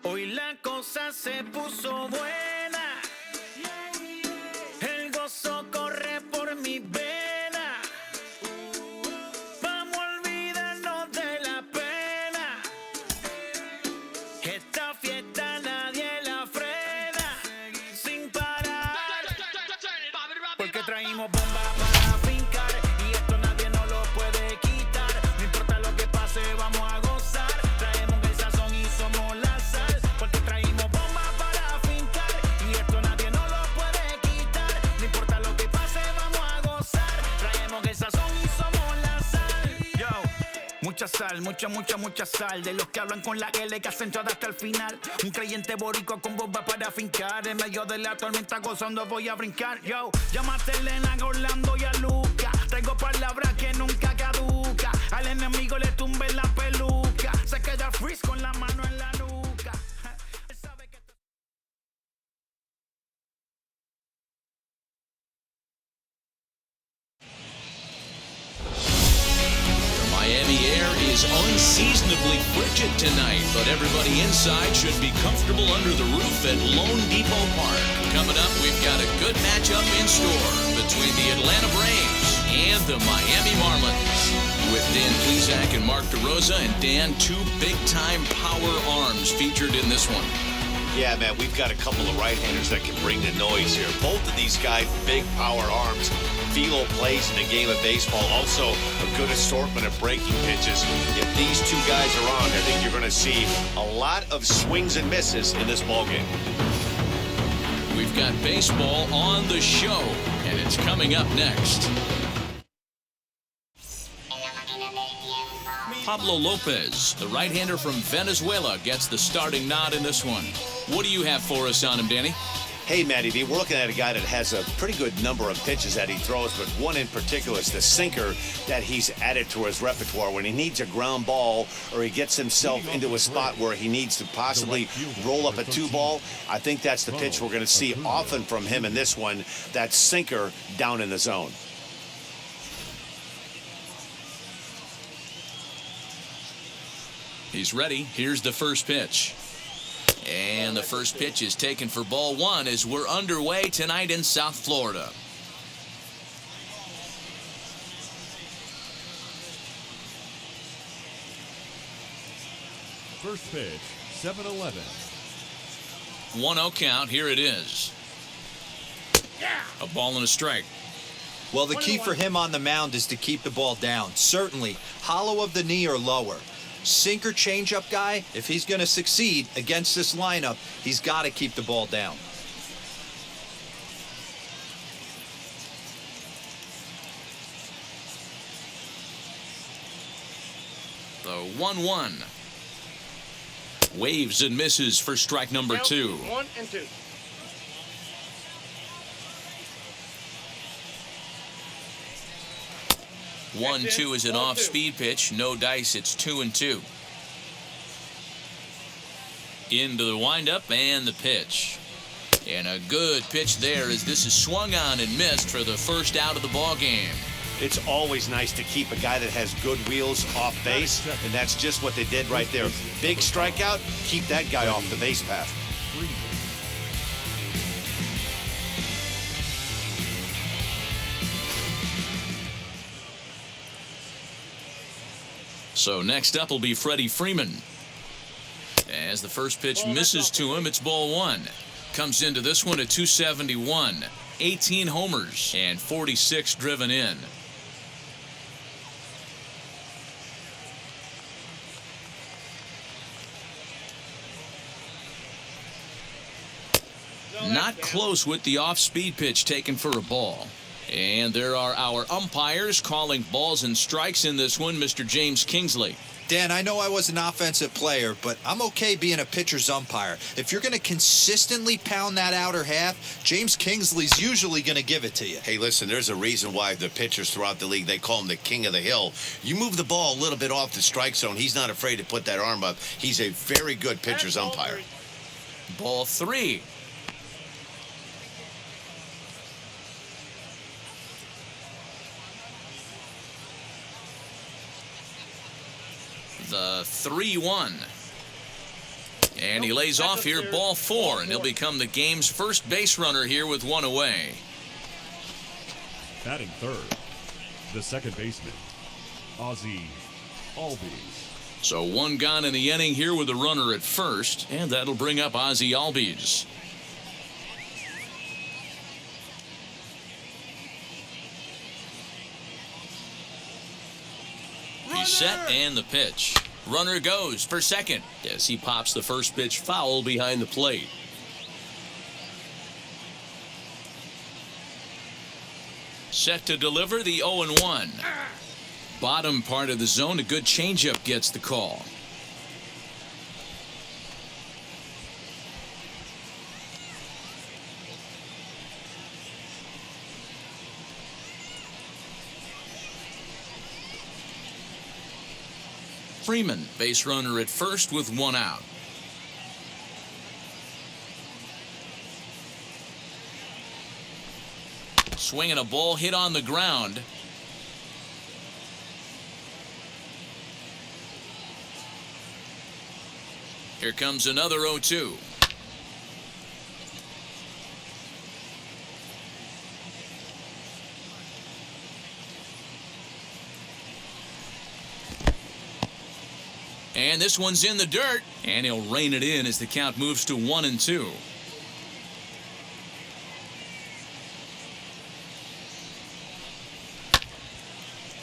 Hoy la cosa se puso buena. El gozo corre por mi vena. Vamos a olvidarnos de la pena. Esta fiesta nadie la frena. Sin parar. Porque traímos bomba para fincar. Y esto nadie nos lo puede quitar. No importa lo que pase, vamos a gozar. Traemos el sazón y somos la sal. Porque traímos bomba para fincar. Y esto nadie nos lo puede quitar. No importa lo que pase, vamos a gozar. Traemos el sazón y somos la sal. Yo, mucha sal, mucha sal. De los que hablan con la L que hacen todo hasta el final. Un creyente boricua con bomba para fincar. En medio de la tormenta gozando voy a brincar. Yo, llámate a Elena, a Orlando y a Luca. Traigo palabras que nunca caduca. Al enemigo le tumbe la peluca. Se queda freeze con la mano en la nuca. Él sabe que The Miami air is unseasonably frigid tonight, but everybody inside should be comfortable under the roof at LoanDepot Park. Coming up, we've got a good matchup in store between the Atlanta Braves and the Miami Marlins. With Dan Plesac and Mark DeRosa, and Dan, two big-time power arms featured in this one. Yeah, man, we've got a couple of right-handers that can bring the noise here. Both of these guys, big power arms. Philo plays in the game of baseball. Also, a good assortment of breaking pitches. If these two guys are on, I think you're going to see a lot of swings and misses in this ballgame. We've got baseball on the show, and it's coming up next. Pablo Lopez, the right-hander from Venezuela, gets the starting nod in this one. What do you have for us on him, Danny? Hey, Matty V, we're looking at a guy that has a pretty good number of pitches that he throws, but one in particular is the sinker that he's added to his repertoire. When he needs a ground ball or he gets himself into a spot where he needs to possibly roll up a two-ball, I think that's the pitch we're going to see often from him in this one, that sinker down in the zone. He's ready. Here's the first pitch. And the first pitch is taken for ball one as we're underway tonight in South Florida. First pitch, 7-11. 1-0 count. Here it is. A ball and a strike. Well, the key for him on the mound is to keep the ball down. Certainly, hollow of the knee or lower. Sinker changeup guy, if he's going to succeed against this lineup, he's got to keep the ball down. The 1-1. Waves and misses for strike number two. 1-2. One, two is an off-speed pitch. No dice. It's 2-2. Into the windup and the pitch. And a good pitch there as this is swung on and missed for the first out of the ball game. It's always nice to keep a guy that has good wheels off base, and that's just what they did right there. Big strikeout, keep that guy off the base path. So next up will be Freddie Freeman. As the first pitch misses to him, it's ball one. Comes into this one at 271. 18 homers and 46 driven in. Not close with the off-speed pitch taken for a ball. And there are our umpires calling balls and strikes in this one, Mr. James Kingsley. Dan, I know I was an offensive player, but I'm okay being a pitcher's umpire. If you're going to consistently pound that outer half, James Kingsley's usually going to give it to you. Hey, listen, there's a reason why the pitchers throughout the league, they call him the king of the hill. You move the ball a little bit off the strike zone, he's not afraid to put that arm up. He's a very good pitcher's umpire. Ball three. The 3-1. And he lays off here, ball 4, and he'll become the game's first base runner here with one away. Batting third, the second baseman, Ozzie Albies. So one gone in the inning here with a runner at first, and that'll bring up Ozzie Albies. He's set, and the pitch. Runner goes for second as he pops the first pitch foul behind the plate. Set to deliver the 0-1. Bottom part of the zone, a good changeup gets the call. Freeman, base runner at first with one out. Swinging a ball hit on the ground. Here comes another 0-2. And this one's in the dirt, and he'll rein it in as the count moves to 1-2.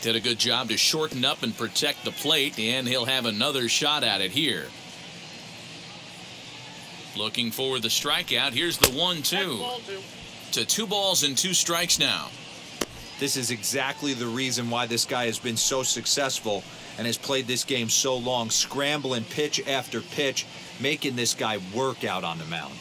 Did a good job to shorten up and protect the plate, and he'll have another shot at it here. Looking for the strikeout. Here's the 1-2. To 2 balls and 2 strikes now. This is exactly the reason why this guy has been so successful and has played this game so long, scrambling pitch after pitch, making this guy work out on the mound.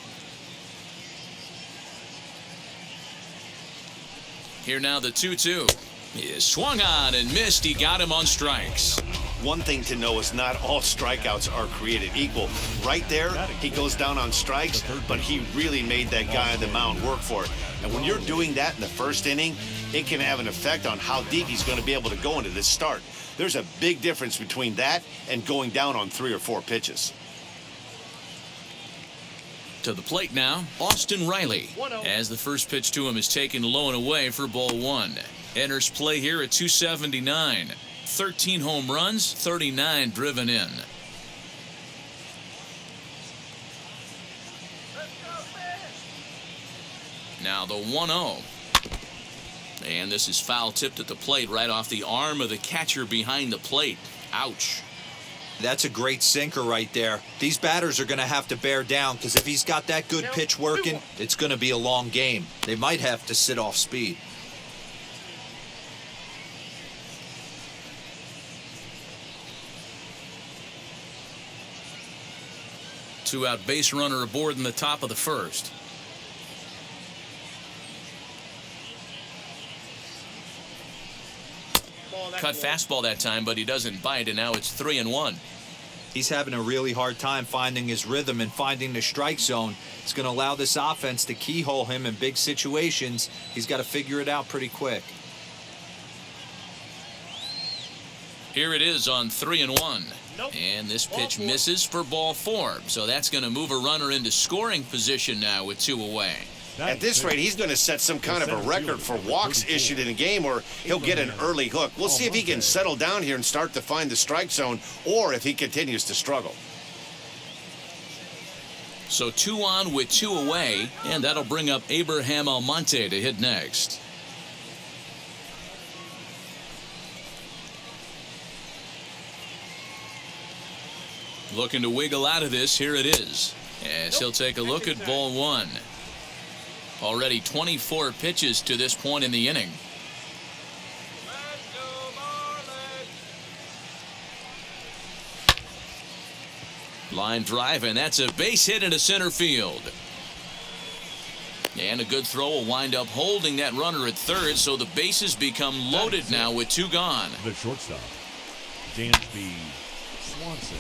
Here now the 2-2. He is swung on and missed. He got him on strikes. One thing to know is not all strikeouts are created equal. Right there, he goes down on strikes, but he really made that guy on the mound work for it. And when you're doing that in the first inning, it can have an effect on how deep he's going to be able to go into this start. There's a big difference between that and going down on 3 or 4 pitches. To the plate now, Austin Riley, as the first pitch to him is taken low and away for ball 1. Enters play here at 279. 13 home runs, 39 driven in. Now the 1-0. And this is foul tipped at the plate right off the arm of the catcher behind the plate. Ouch. That's a great sinker right there. These batters are going to have to bear down because if he's got that good pitch working, it's going to be a long game. They might have to sit off speed. Two-out base runner aboard in the top of the first. Cut fastball that time, but he doesn't bite, and now it's 3-1. He's having a really hard time finding his rhythm and finding the strike zone. It's going to allow this offense to keyhole him in big situations. He's got to figure it out pretty quick. Here it is on 3-1. And this pitch misses for ball 4. So that's going to move a runner into scoring position now with 2 away. At this rate, he's going to set some kind of a record for walks issued in a game, or he'll get an early hook. We'll see if he can settle down here and start to find the strike zone, or if he continues to struggle. So 2 on with 2 away, and that'll bring up Abraham Almonte to hit next. Looking to wiggle out of this. Here it is. As he'll take a look at ball 1. Already 24 pitches to this point in the inning. Line drive, and that's a base hit into center field. And a good throw will wind up holding that runner at third, so the bases become loaded now with 2 gone. The shortstop, Dansby Swanson.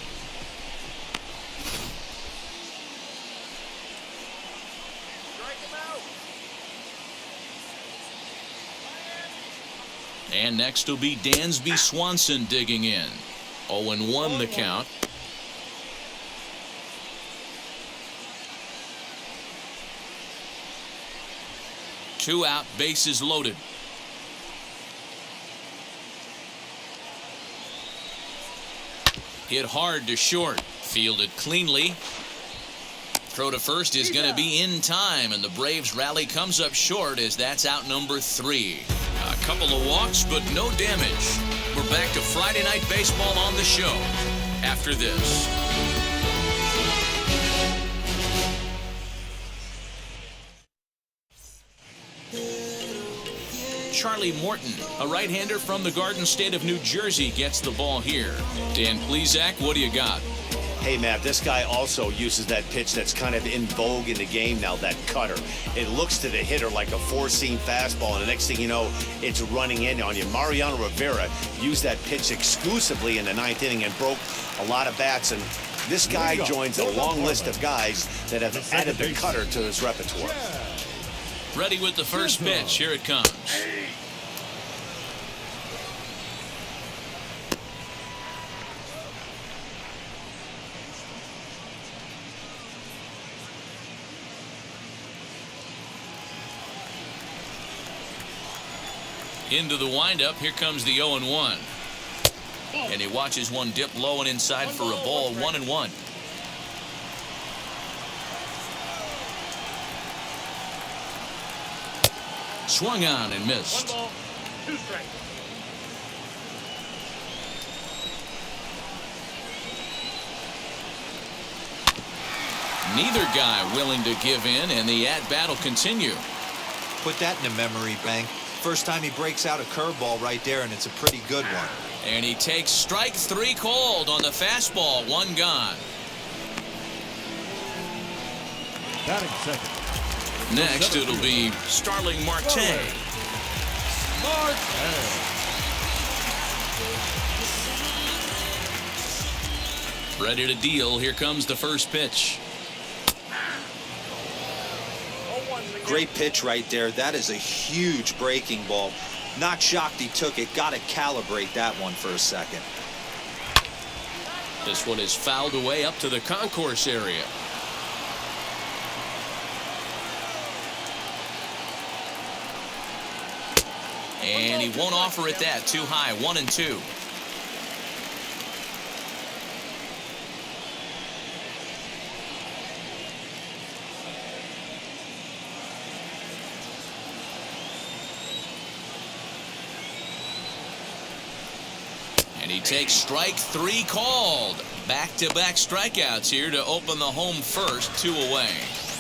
And next will be Dansby Swanson digging in. 0-1 the count. 2 out, bases loaded. Hit hard to short. Fielded cleanly. Throw to first is going to be in time, and the Braves rally comes up short as that's out number 3. A couple of walks, but no damage. We're back to Friday Night Baseball on the show after this. Charlie Morton, a right-hander from the Garden State of New Jersey, gets the ball here. Dan Plesac, what do you got? Hey, Matt, this guy also uses that pitch that's kind of in vogue in the game now, that cutter. It looks to the hitter like a four-seam fastball, and the next thing you know, it's running in on you. Mariano Rivera used that pitch exclusively in the 9th inning and broke a lot of bats, and this guy joins a long list of guys that have added the cutter to his repertoire. Ready with the first pitch. Here it comes. Into the windup. Here comes the 0-1. And he watches one dip low and inside for a ball. 1-1. Swung on and missed. 1 ball, 2 strikes. Neither guy willing to give in, and the at-bat will continue. Put that in a memory bank. First time he breaks out a curveball right there, and it's a pretty good one. And he takes strike 3 called on the fastball. 1 gone. Batting second. Next, it'll be Starling Marte. Ready to deal. Here comes the first pitch. Great pitch right there. That is a huge breaking ball. Not shocked he took it. Got to calibrate that one for a second. This one is fouled away up to the concourse area. And he won't offer it that. Too high. 1-2. And he takes strike 3 called. Back-to-back strikeouts here to open the home first. 2 away.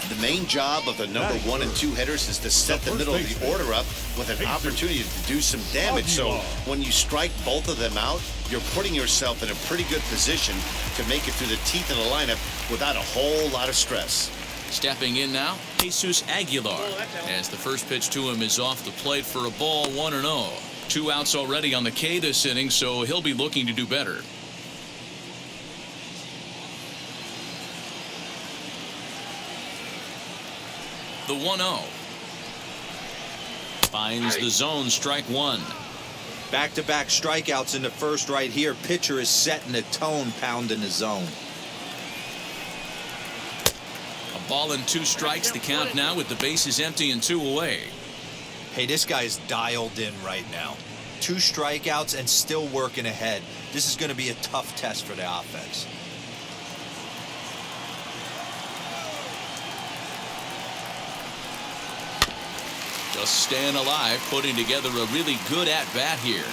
The main job of the number 1 and 2 hitters is to set the middle of the order up with an opportunity to do some damage. So when you strike both of them out, you're putting yourself in a pretty good position to make it through the teeth of the lineup without a whole lot of stress. Stepping in now, Jesus Aguilar, as the first pitch to him is off the plate for a ball. 1-0. 2 outs already on the K this inning, so he'll be looking to do better. The 1-0. Finds the zone, strike 1. Back-to-back strikeouts in the first right here. Pitcher is setting the tone, pounding the zone. A ball and 2 strikes, the count now with the bases empty and 2 away. Hey, this guy's dialed in right now. 2 strikeouts and still working ahead. This is going to be a tough test for the offense. Just staying alive, putting together a really good at-bat here.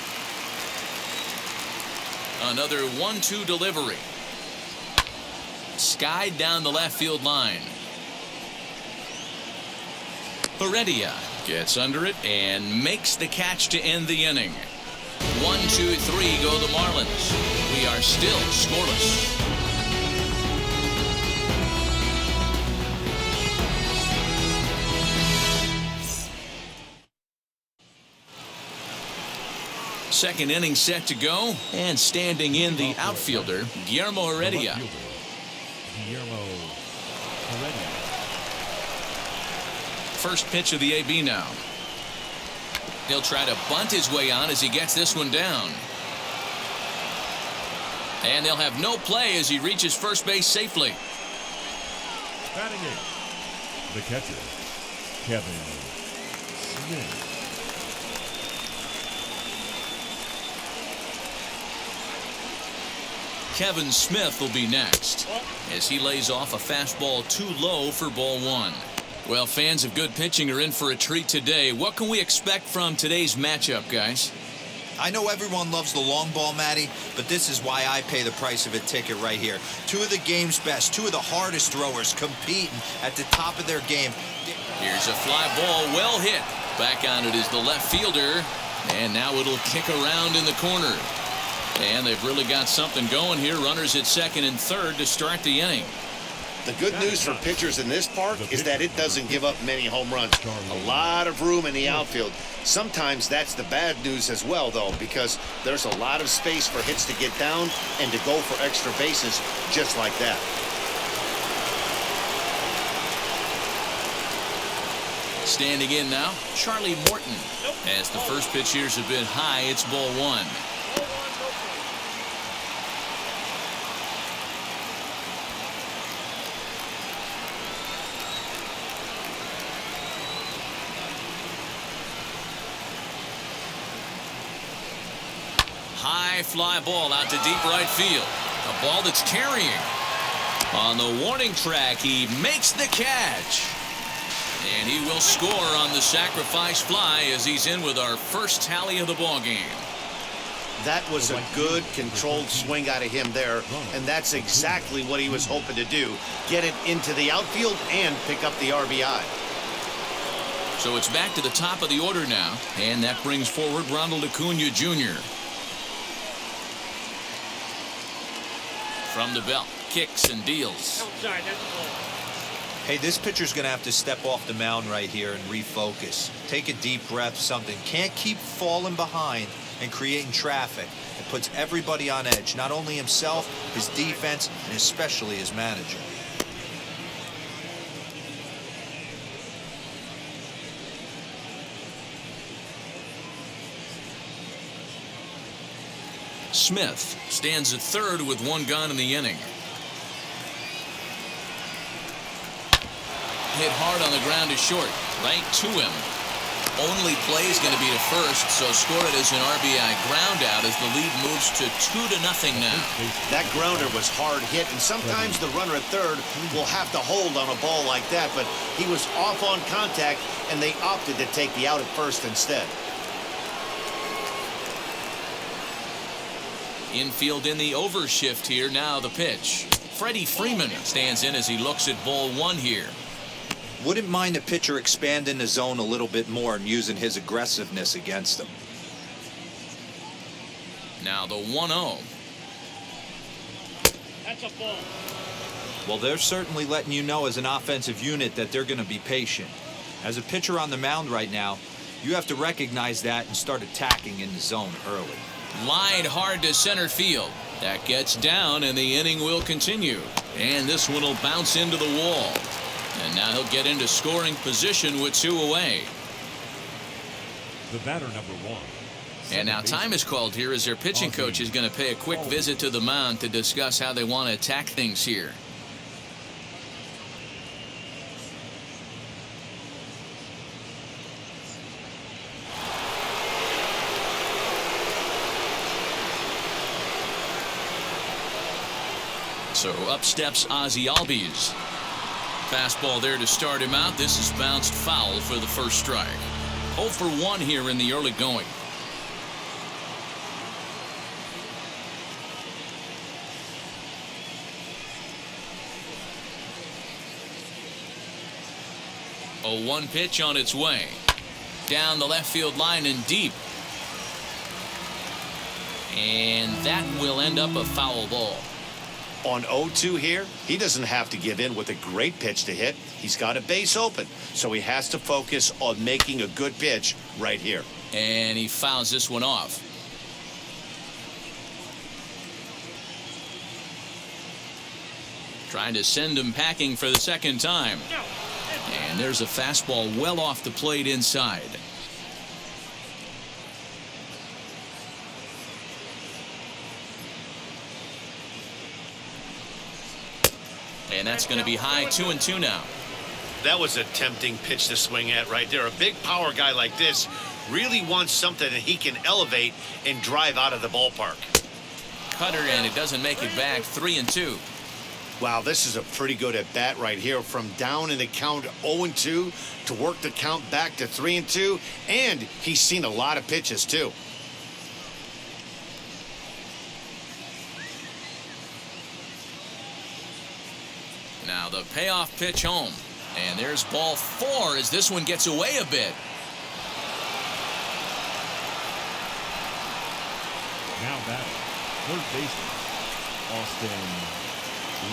Another 1-2 delivery. Skied down the left field line. Heredia gets under it and makes the catch to end the inning. 1-2-3 go the Marlins. We are still scoreless. Second inning set to go, and standing in the outfielder, Guillermo Heredia. Guillermo Heredia. First pitch of the AB now. He'll try to bunt his way on as he gets this one down. And they'll have no play as he reaches first base safely. Batting 8th, the catcher, Kevin Smith. Kevin Smith will be next as he lays off a fastball too low for ball one. Well, fans of good pitching are in for a treat today. What can we expect from today's matchup, guys? I know everyone loves the long ball, Matty, but this is why I pay the price of a ticket right here. Two of the game's best, two of the hardest throwers competing at the top of their game. Here's a fly ball, well hit. Back on it is the left fielder, and now it'll kick around in the corner. And they've really got something going here. Runners at second and third to start the inning. The good news for pitchers in this park is that it doesn't give up many home runs. A lot of room in the outfield. Sometimes that's the bad news as well, though, because there's a lot of space for hits to get down and to go for extra bases just like that. Standing in now, Charlie Morton. As the first pitch here's a bit high, it's ball one. High fly ball out to deep right field. A ball that's carrying. On the warning track, he makes the catch. And he will score on the sacrifice fly as he's in with our first tally of the ball game. That was a good, controlled swing out of him there, and that's exactly what he was hoping to do. Get it into the outfield and pick up the RBI. So it's back to the top of the order now, and that brings forward Ronald Acuna Jr. From the belt, kicks and deals. Hey, this pitcher's going to have to step off the mound right here and refocus. Take a deep breath, something. Can't keep falling behind and creating traffic. It puts everybody on edge, not only himself, his defense, and especially his manager. Smith stands at third with one gone in the inning. Hit hard on the ground to short, right to him. Only play is going to be to first, so score it as an RBI ground out as the lead moves to 2-0 now. That grounder was hard hit, and sometimes the runner at third will have to hold on a ball like that, but he was off on contact, and they opted to take the out at first instead. Infield in the overshift here. Now the pitch. Freddie Freeman stands in as he looks at ball one here. Wouldn't mind the pitcher expanding the zone a little bit more and using his aggressiveness against them. Now the 1-0. That's a ball. Well, they're certainly letting you know as an offensive unit that they're going to be patient. As a pitcher on the mound right now, you have to recognize that and start attacking in the zone early. Lined hard to center field. That gets down, and the inning will continue. And this one will bounce into the wall. And now he'll get into scoring position with two away. The batter, number one. And now time is called here as their pitching coach is going to pay a quick visit to the mound to discuss how they want to attack things here. So up steps Ozzie Albies. Fastball there to start him out. This is bounced foul for the first strike. 0 for 1 here in the early going. A 1 pitch on its way. Down the left field line and deep. And that will end up a foul ball. On 0-2 here, he doesn't have to give in with a great pitch to hit. He's got a base open, so he has to focus on making a good pitch right here. And he fouls this one off. Trying to send him packing for the second time. And there's a fastball well off the plate inside. And that's going to be high 2-2 now. That was a tempting pitch to swing at right there. A big power guy like this really wants something that he can elevate and drive out of the ballpark. Cutter, and it doesn't make it back. 3-2. Wow, this is a pretty good at bat right here. From down in the count 0-2 to work the count back to 3-2, and he's seen a lot of pitches too. Now the payoff pitch home. And there's ball 4 as this one gets away a bit. Now batting, third baseman, Austin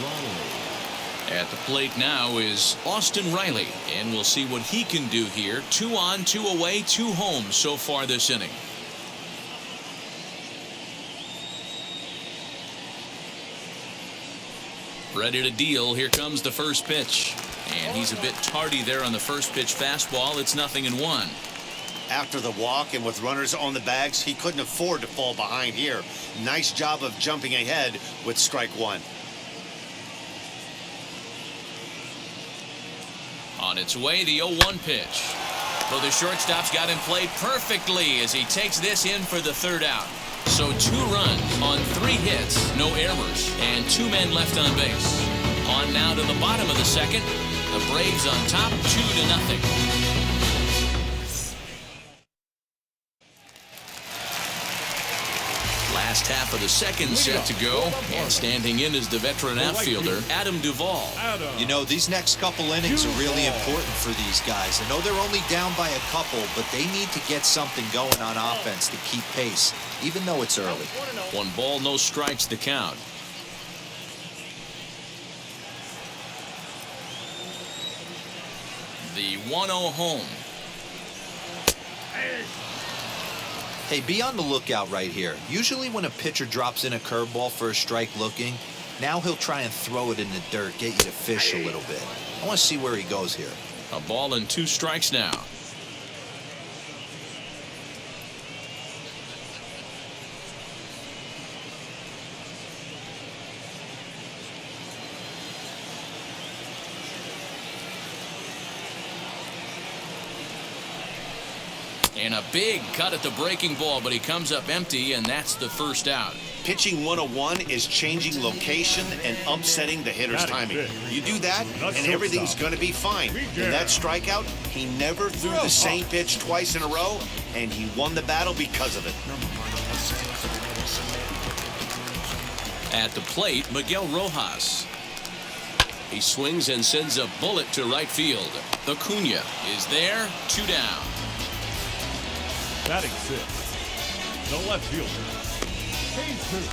Riley. At the plate now is Austin Riley, and we'll see what he can do here. 2 on, 2 away, 2 home so far this inning. Ready to deal. Here comes the first pitch. And he's a bit tardy there on the first pitch fastball. It's 0-1. After the walk and with runners on the bags, he couldn't afford to fall behind here. Nice job of jumping ahead with strike 1. On its way, the 0-1 pitch. Well, the shortstop's got him played perfectly as he takes this in for the 3rd out. So 2 runs on 3 hits, no errors, and 2 men left on base. On now to the bottom of the 2nd. The Braves on top, 2-0. Last half of the 2nd set to go, and standing in is the veteran outfielder, Adam Duvall. You know, these next couple innings are really important for these guys. I know they're only down by a couple, but they need to get something going on offense to keep pace, even though it's early. 1 ball, no strikes to count. The 1-0 home. Hey, be on the lookout right here. Usually when a pitcher drops in a curveball for a strike looking, now he'll try and throw it in the dirt, get you to fish a little bit. I want to see where he goes here. A ball and 2 strikes now. And a big cut at the breaking ball, but he comes up empty, and that's the 1st out. Pitching 101 is changing location and upsetting the hitter's timing. You do that, and everything's going to be fine. In that strikeout, he never threw the same pitch twice in a row, and he won the battle because of it. At the plate, Miguel Rojas. He swings and sends a bullet to right field. Acuna is there, 2 down. Batting 6th, the left fielder, Jesus.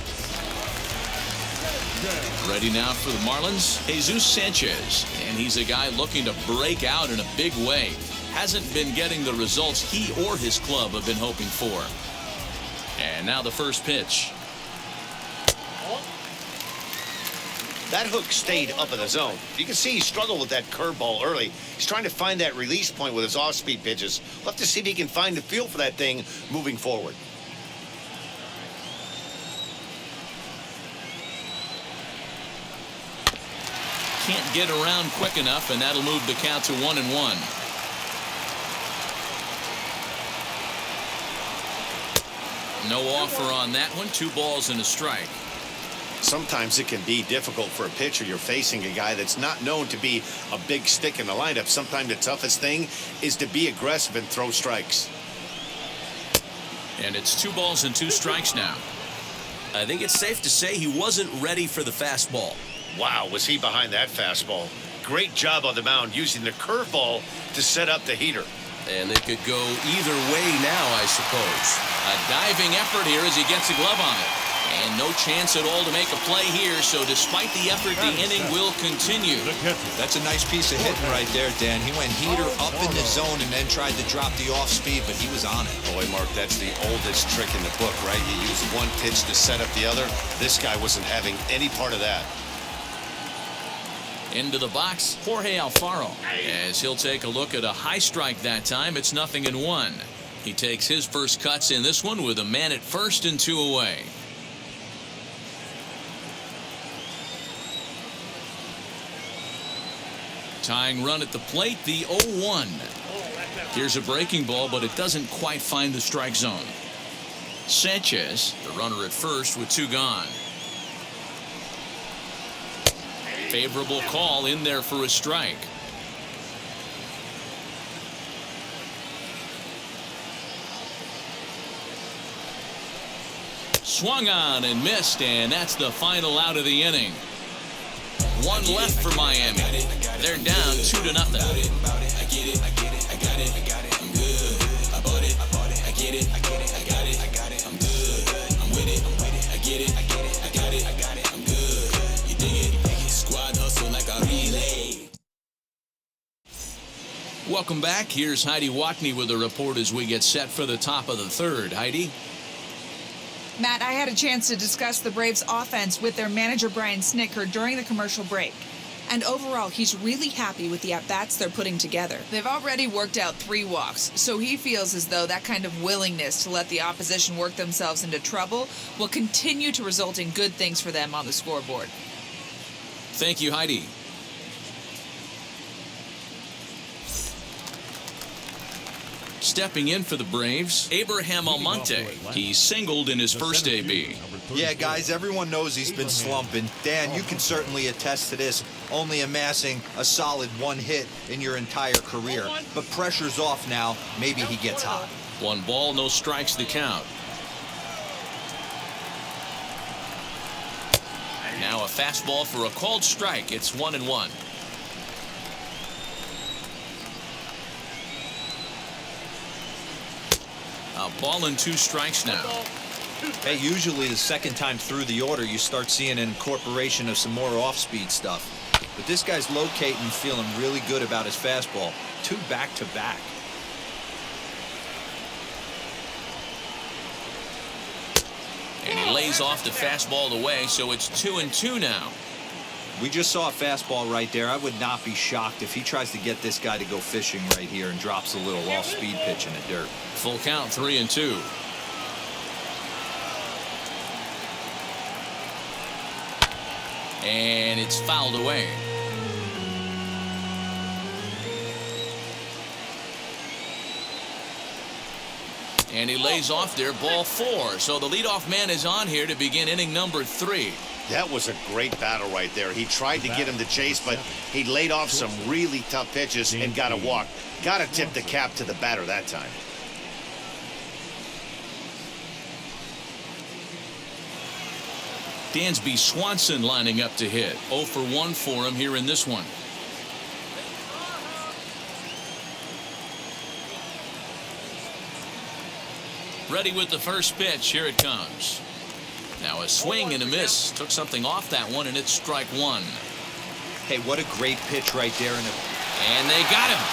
Ready now for the Marlins, Jesus Sanchez. And he's a guy looking to break out in a big way. Hasn't been getting the results he or his club have been hoping for. And now the first pitch. That hook stayed up in the zone. You can see he struggled with that curveball early. He's trying to find that release point with his off-speed pitches. We'll have to see if he can find the feel for that thing moving forward. Can't get around quick enough, and that'll move the count to 1-1. No offer on that one. 2 balls and a strike. Sometimes it can be difficult for a pitcher. You're facing a guy that's not known to be a big stick in the lineup. Sometimes the toughest thing is to be aggressive and throw strikes. And it's 2 balls and 2 strikes now. I think it's safe to say he wasn't ready for the fastball. Wow, was he behind that fastball. Great job on the mound using the curveball to set up the heater. And it could go either way now, I suppose. A diving effort here as he gets a glove on it. And no chance at all to make a play here, so despite the effort, the inning will continue. That's a nice piece of hitting right there, Dan. He went heater up in the zone and then tried to drop the off speed, but he was on it. Boy, Mark, that's the oldest trick in the book, right? You use one pitch to set up the other. This guy wasn't having any part of that. Into the box, Jorge Alfaro. As he'll take a look at a high strike that time, it's 0-1. He takes his first cuts in this one with a man at first and 2 away. Tying run at the plate, the 0-1. Here's a breaking ball, but it doesn't quite find the strike zone. Sanchez, the runner at first with 2 gone. Favorable call in there for a strike. Swung on and missed, and that's the final out of the inning. 1 left for Miami. They're down 2-0. Welcome back. Here's Heidi Watney with a report as we get set for the top of the 3rd. Heidi? Matt, I had a chance to discuss the Braves' offense with their manager, Brian Snitker, during the commercial break. And overall, he's really happy with the at-bats they're putting together. They've already worked out 3 walks, so he feels as though that kind of willingness to let the opposition work themselves into trouble will continue to result in good things for them on the scoreboard. Thank you, Heidi. Stepping in for the Braves, Abraham Almonte. He singled in his first AB. Yeah, guys, everyone knows he's been slumping. Dan, you can certainly attest to this, only amassing a solid 1 hit in your entire career. But pressure's off now. Maybe he gets hot. 1 ball, no strikes the count. Now a fastball for a called strike. It's 1-1. A ball and 2 strikes now. Hey, usually the second time through the order, you start seeing an incorporation of some more off-speed stuff. But this guy's locating and feeling really good about his fastball. 2 back-to-back. And he lays off the fastball away, so it's 2-2 now. We just saw a fastball right there. I would not be shocked if he tries to get this guy to go fishing right here and drops a little off-speed pitch in the dirt. Full count, 3-2. And it's fouled away. And he lays off there, ball 4. So the leadoff man is on here to begin inning number 3. That was a great battle right there. He tried to get him to chase, but he laid off some really tough pitches and got a walk. Got to tip the cap to the batter that time. Dansby Swanson lining up to hit. 0 for 1 for him here in this one. Ready with the first pitch. Here it comes. Now a swing and a miss. Took something off that one, and it's strike 1. Hey, what a great pitch right there. And they got him.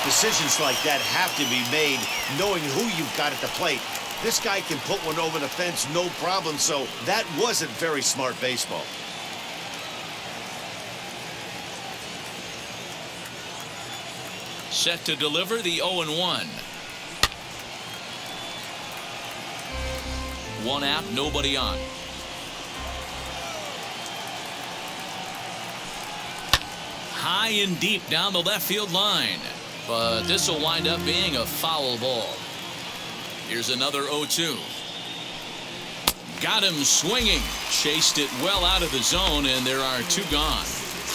Decisions like that have to be made knowing who you've got at the plate. This guy can put one over the fence, no problem, so that wasn't very smart baseball. Set to deliver the 0-1. 1 out, nobody on. High and deep down the left field line. But this will wind up being a foul ball. Here's another 0-2. Got him swinging. Chased it well out of the zone, and there are 2 gone.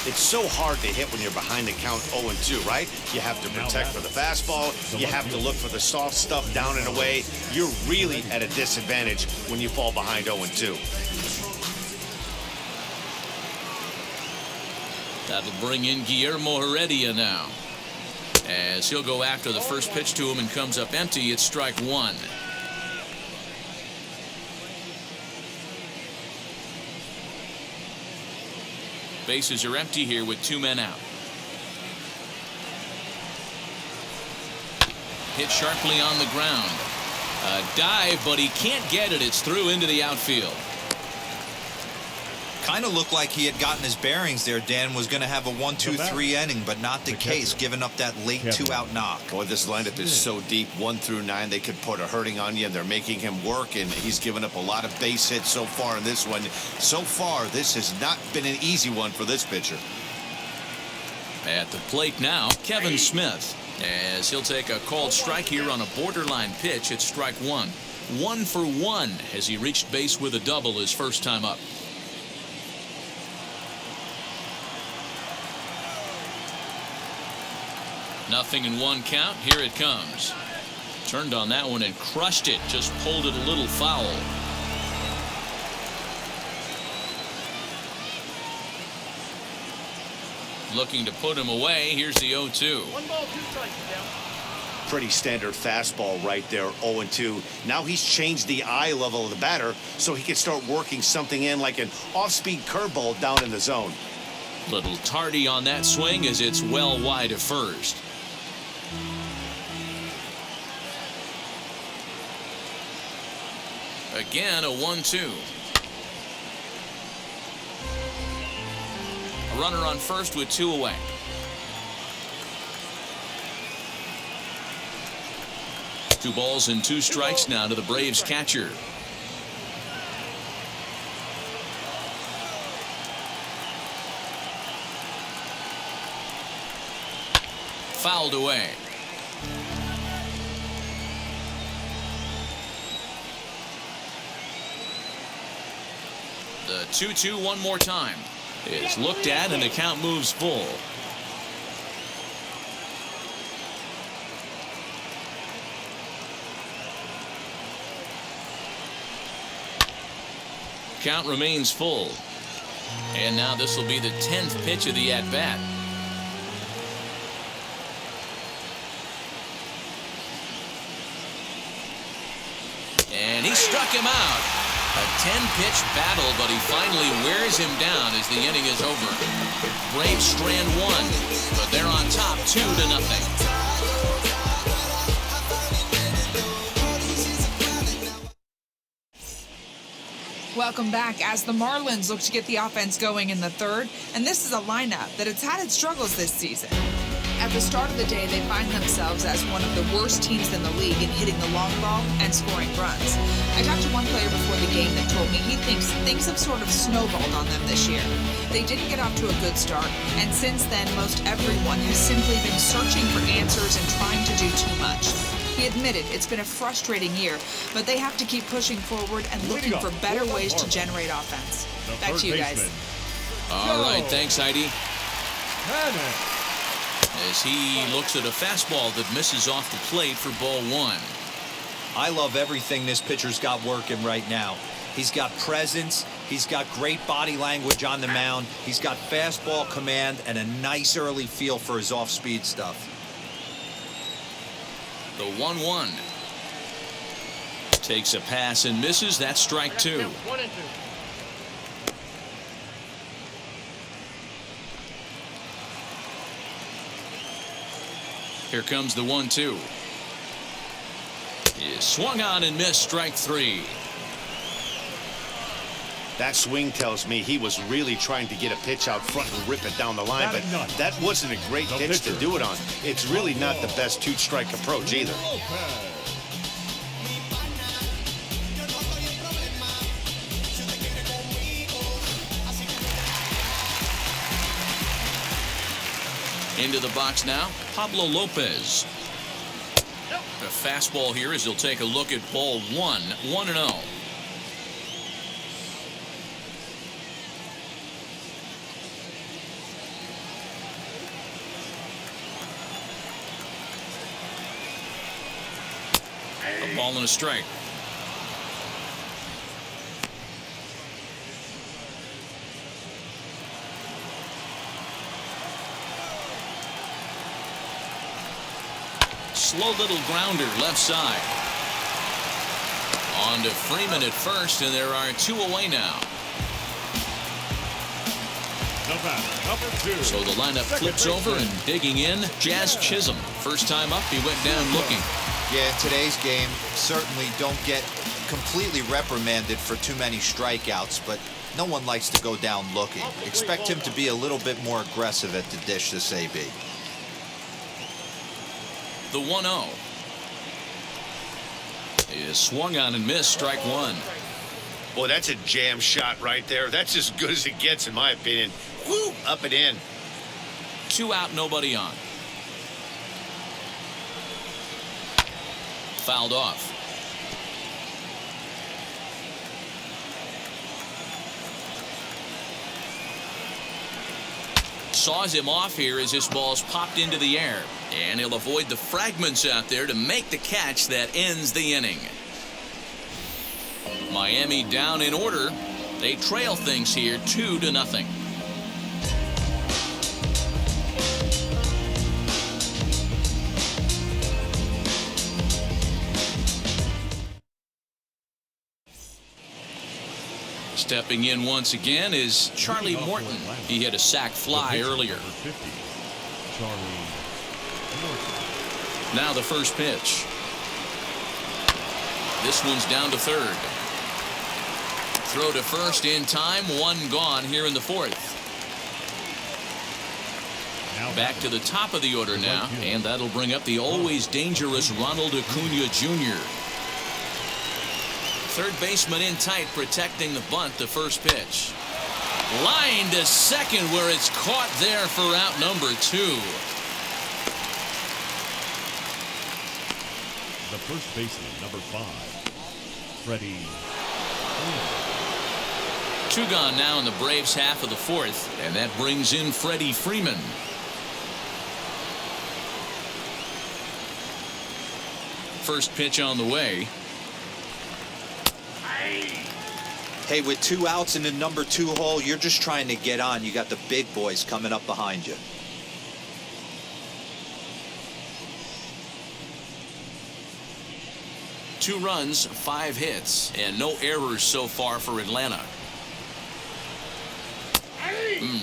It's so hard to hit when you're behind the count 0-2, right? You have to protect for the fastball. You have to look for the soft stuff down and away. You're really at a disadvantage when you fall behind 0-2. That'll bring in Guillermo Heredia now, as he'll go after the first pitch to him and comes up empty. It's strike 1. Bases are empty here with 2 men out. Hit sharply on the ground. A dive, but he can't get it. It's through into the outfield. Kind of looked like he had gotten his bearings there. Dan was going to have a 1-2-3 inning, but not the case, giving up that late 2-out knock. Boy, this lineup is so deep, 1 through 9. They could put a hurting on you, and they're making him work, and he's given up a lot of base hits so far in this one. So far, this has not been an easy one for this pitcher. At the plate now, Kevin Smith, as he'll take a called strike here on a borderline pitch at strike 1. 1 for 1 as he reached base with a double his first time up. Nothing in 1 count. Here it comes. Turned on that one and crushed it. Just pulled it a little foul. Looking to put him away. Here's the 0-2. 1 ball, 2 strikes, down. Pretty standard fastball right there, 0-2. Now he's changed the eye level of the batter so he can start working something in like an off-speed curveball down in the zone. Little tardy on that swing as it's well wide of first. Again, a 1-2. A runner on first with 2 away. Two balls and 2 strikes now to the Braves catcher. Fouled away. The 2-2 one more time is looked at and the count moves full. Count remains full. And now this will be the 10th pitch of the at-bat. And he struck him out. A 10-pitch battle, but he finally wears him down as the inning is over. Braves strand 1, but they're on top 2-0. Welcome back as the Marlins look to get the offense going in the 3rd, and this is a lineup that has had its struggles this season. At the start of the day, they find themselves as one of the worst teams in the league in hitting the long ball and scoring runs. I talked to one player before the game that told me he thinks things have sort of snowballed on them this year. They didn't get off to a good start, and since then, most everyone has simply been searching for answers and trying to do too much. He admitted it's been a frustrating year, but they have to keep pushing forward and looking for better ways to generate offense. Back to you guys. All right, thanks, Heidi. As he looks at a fastball that misses off the plate for ball 1. I love everything this pitcher's got working right now. He's got presence. He's got great body language on the mound. He's got fastball command and a nice early feel for his off-speed stuff. The 1-1. Takes a pass and misses. That's strike 2. 1 and 2. Here comes the 1-2. Is swung on and missed, strike 3. That swing tells me he was really trying to get a pitch out front and rip it down the line, but that wasn't a great pitch to do it on. It's really not the best 2-strike approach either. Into the box now, Pablo Lopez. A fastball here as he'll take a look at ball 1, 1-0. A ball and a strike. Slow little grounder left side. On to Freeman at first, and there are 2 away now. Number 2. So the lineup flips over and digging in. Jazz Chisholm. First time up, he went down looking. Yeah, in today's game, certainly don't get completely reprimanded for too many strikeouts, but No one likes to go down looking. Expect him to be a little bit more aggressive at the dish this AB. The 1-0 is swung on and missed, strike one. Boy, that's a jam shot right there. That's as good as it gets, in my opinion. Woo, up and in. 2 out, nobody on. Fouled off. Saws him off here as this ball's popped into the air. And he'll avoid the fragments out there to make the catch that ends the inning. Miami down in order. They trail things here 2-0. Stepping in once again is Charlie Morton. He had a sac fly earlier. Now the first pitch. This one's down to third. Throw to first in time. 1 gone here in the 4th. Back to the top of the order now, and that'll bring up the always dangerous Ronald Acuna Jr. Third baseman in tight, protecting the bunt. The first pitch. Line to second, where it's caught there for out number 2. The first baseman, number 5, Freddie. 2 gone now in the Braves half of the 4th, and that brings in Freddie Freeman. First pitch on the way. Hey, with 2 outs in the number 2 hole, you're just trying to get on. You got the big boys coming up behind you. Two runs, 5 hits, and no errors so far for Atlanta.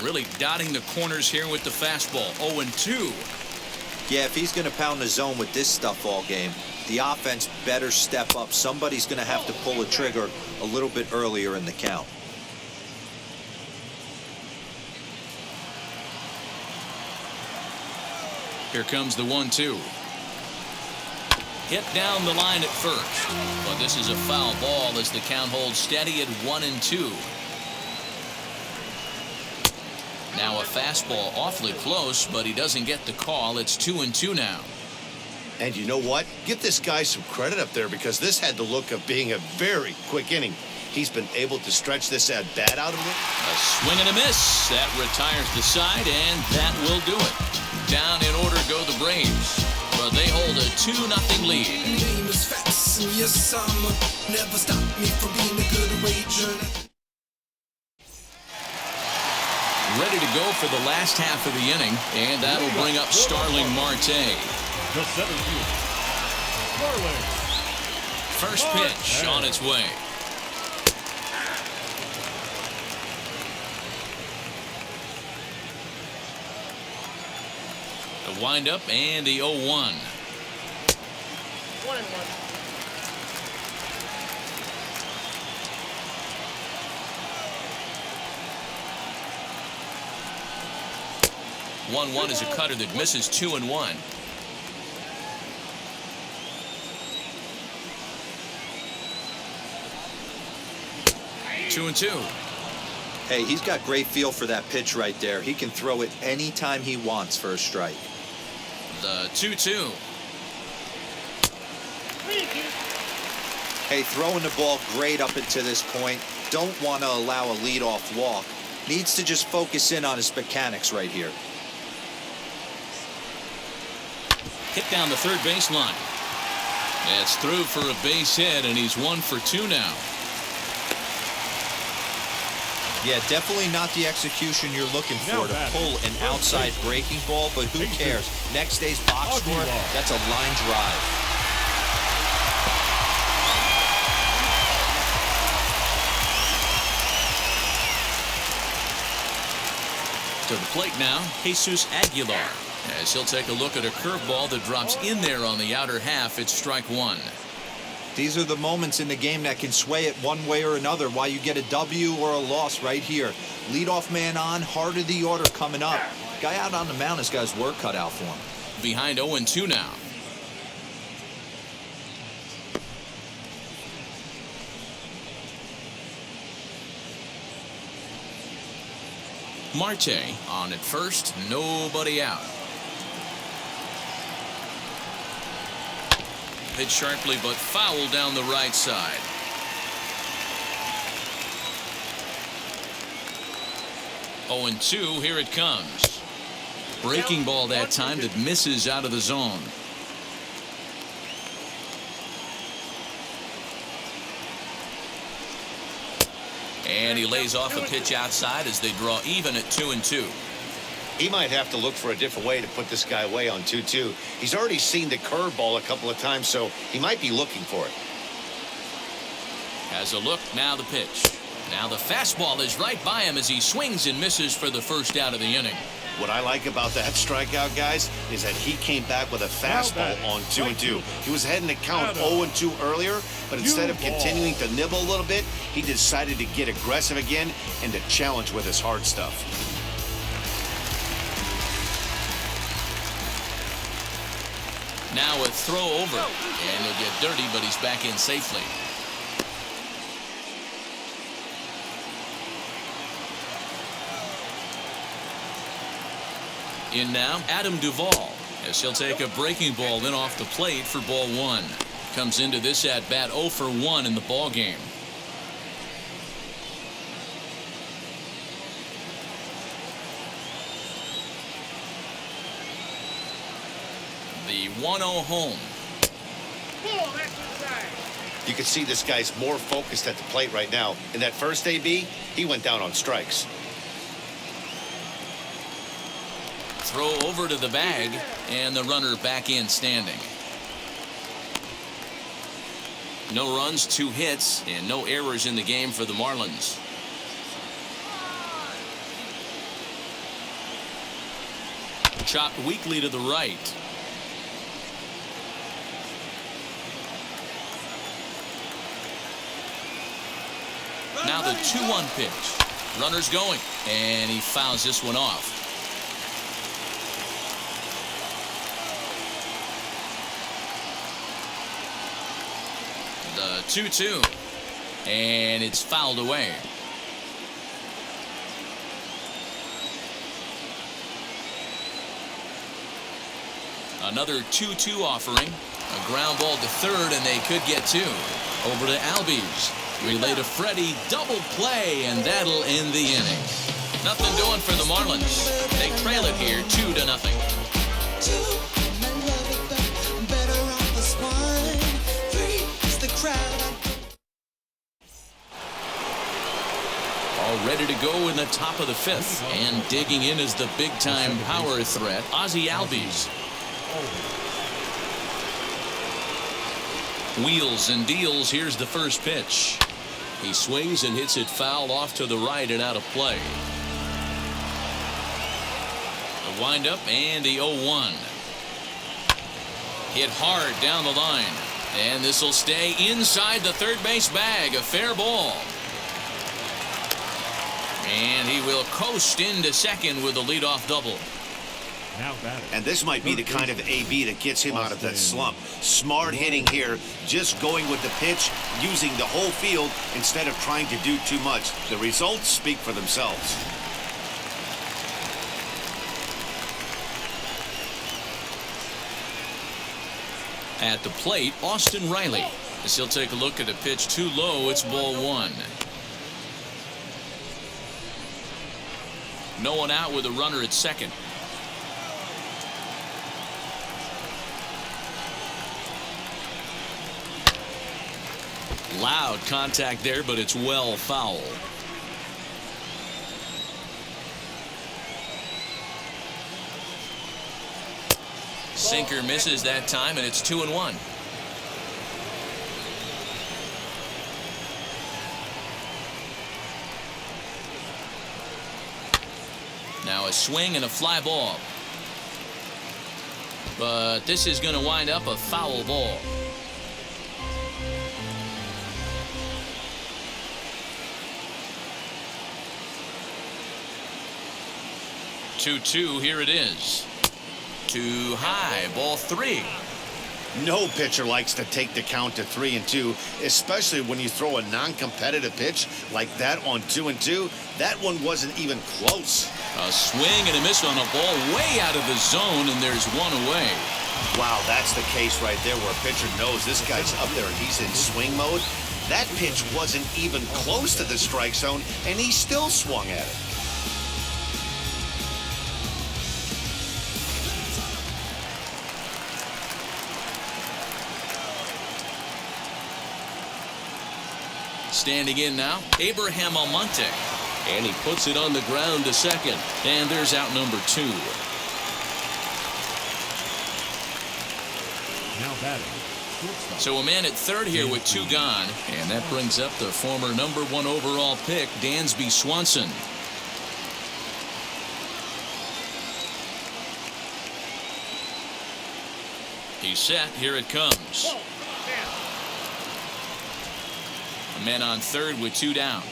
Really dotting the corners here with the fastball. 0-2. Yeah, if he's going to pound the zone with this stuff all game, the offense better step up. Somebody's going to have to pull a trigger a little bit earlier in the count. Here comes the 1-2. Hit down the line at first, but this is a foul ball as the count holds steady at 1-2. Now a fastball awfully close, but he doesn't get the call. It's 2-2 now. And you know what? Give this guy some credit up there, because this had the look of being a very quick inning. He's been able to stretch this at bat out of it. A swing and a miss. That retires the side, and that will do it. Down in order go the Braves, but they hold a 2-0 lead. Name is facts, and yes, never stop me from being a good wager. Ready to go for the last half of the inning, and that'll bring up Starling Marte. The center fielder, Marlins. First pitch on its way. The windup and the 0-1. 1-1. 1-1 is a cutter that misses 2-1. Two and 2. Hey, he's got great feel for that pitch right there. He can throw it anytime he wants for a strike. The 2-2. Hey, throwing the ball great up until this point. Don't want to allow a leadoff walk. Needs to just focus in on his mechanics right here. Hit down the third baseline. That's through for a base hit, and he's 1 for 2 now. Yeah, definitely not the execution you're looking for to pull an outside breaking ball, but who cares? Next day's box score, that's a line drive. To the plate now, Jesus Aguilar, as he'll take a look at a curveball that drops in there on the outer half. It's strike 1. These are the moments in the game that can sway it one way or another, why you get a W or a loss right here. Leadoff man on, heart of the order coming up. Guy out on the mound has got his work cut out for him. Behind 0-2 now. Marte on at first, nobody out. Hit sharply but foul down the right side. Oh, and 2, here it comes. Breaking ball that time that misses out of the zone. And he lays off a pitch outside as they draw even at 2-2. He might have to look for a different way to put this guy away on 2-2. He's already seen the curveball a couple of times, so he might be looking for it. Has a look, now the pitch. Now the fastball is right by him as he swings and misses for the first out of the inning. What I like about that strikeout, guys, is that he came back with a fastball on 2-2. He was heading to count 0-2 earlier, but instead of continuing to nibble a little bit, he decided to get aggressive again and to challenge with his hard stuff. Now a throw over, and he'll get dirty, but he's back in safely. In now, Adam Duvall, as he'll take a breaking ball in off the plate for ball 1. Comes into this at bat 0 for 1 in the ball game. The 1-0 home. You can see this guy's more focused at the plate right now. In that first AB, he went down on strikes. Throw over to the bag, and the runner back in standing. No runs, 2 hits, and no errors in the game for the Marlins. Chopped weakly to the right. Now the 2-1 pitch. Runner's going, and he fouls this one off. The 2-2, and it's fouled away. Another 2-2 offering. A ground ball to third, and they could get 2. Over to Albies. Relay to Freddie. Double play, and that'll end the inning. Nothing doing for the Marlins. They trail it here 2-0. All ready to go in the top of the 5th, and digging in is the big-time power threat, Ozzie Albies. Wheels and deals. Here's the first pitch. He swings and hits it foul off to the right and out of play. The windup and the 0-1. Hit hard down the line. And this will stay inside the third base bag. A fair ball. And he will coast into second with a leadoff double. Now batting. And this might be the kind of AB that gets him out of that slump. Smart hitting here, just going with the pitch, using the whole field instead of trying to do too much. The results speak for themselves. At the plate, Austin Riley. As he'll take a look at a pitch too low, it's ball 1. No one out with a runner at second. Loud contact there, but it's well foul. Sinker misses that time, and it's 2-1. Now a swing and a fly ball. But this is going to wind up a foul ball. 2-2, here it is. Too high, ball 3. No pitcher likes to take the count to 3-2, especially when you throw a non-competitive pitch like that on 2-2. That one wasn't even close. A swing and a miss on a ball way out of the zone, and there's one away. Wow, that's the case right there where a pitcher knows this guy's up there and he's in swing mode. That pitch wasn't even close to the strike zone, and he still swung at it. Standing in now, Abraham Almonte. And he puts it on the ground to second. And there's out number 2. Now batting. So a man at third here with 2 gone. And that brings up the former #1 overall pick, Dansby Swanson. He's set. Here it comes. A man on third with 2 down.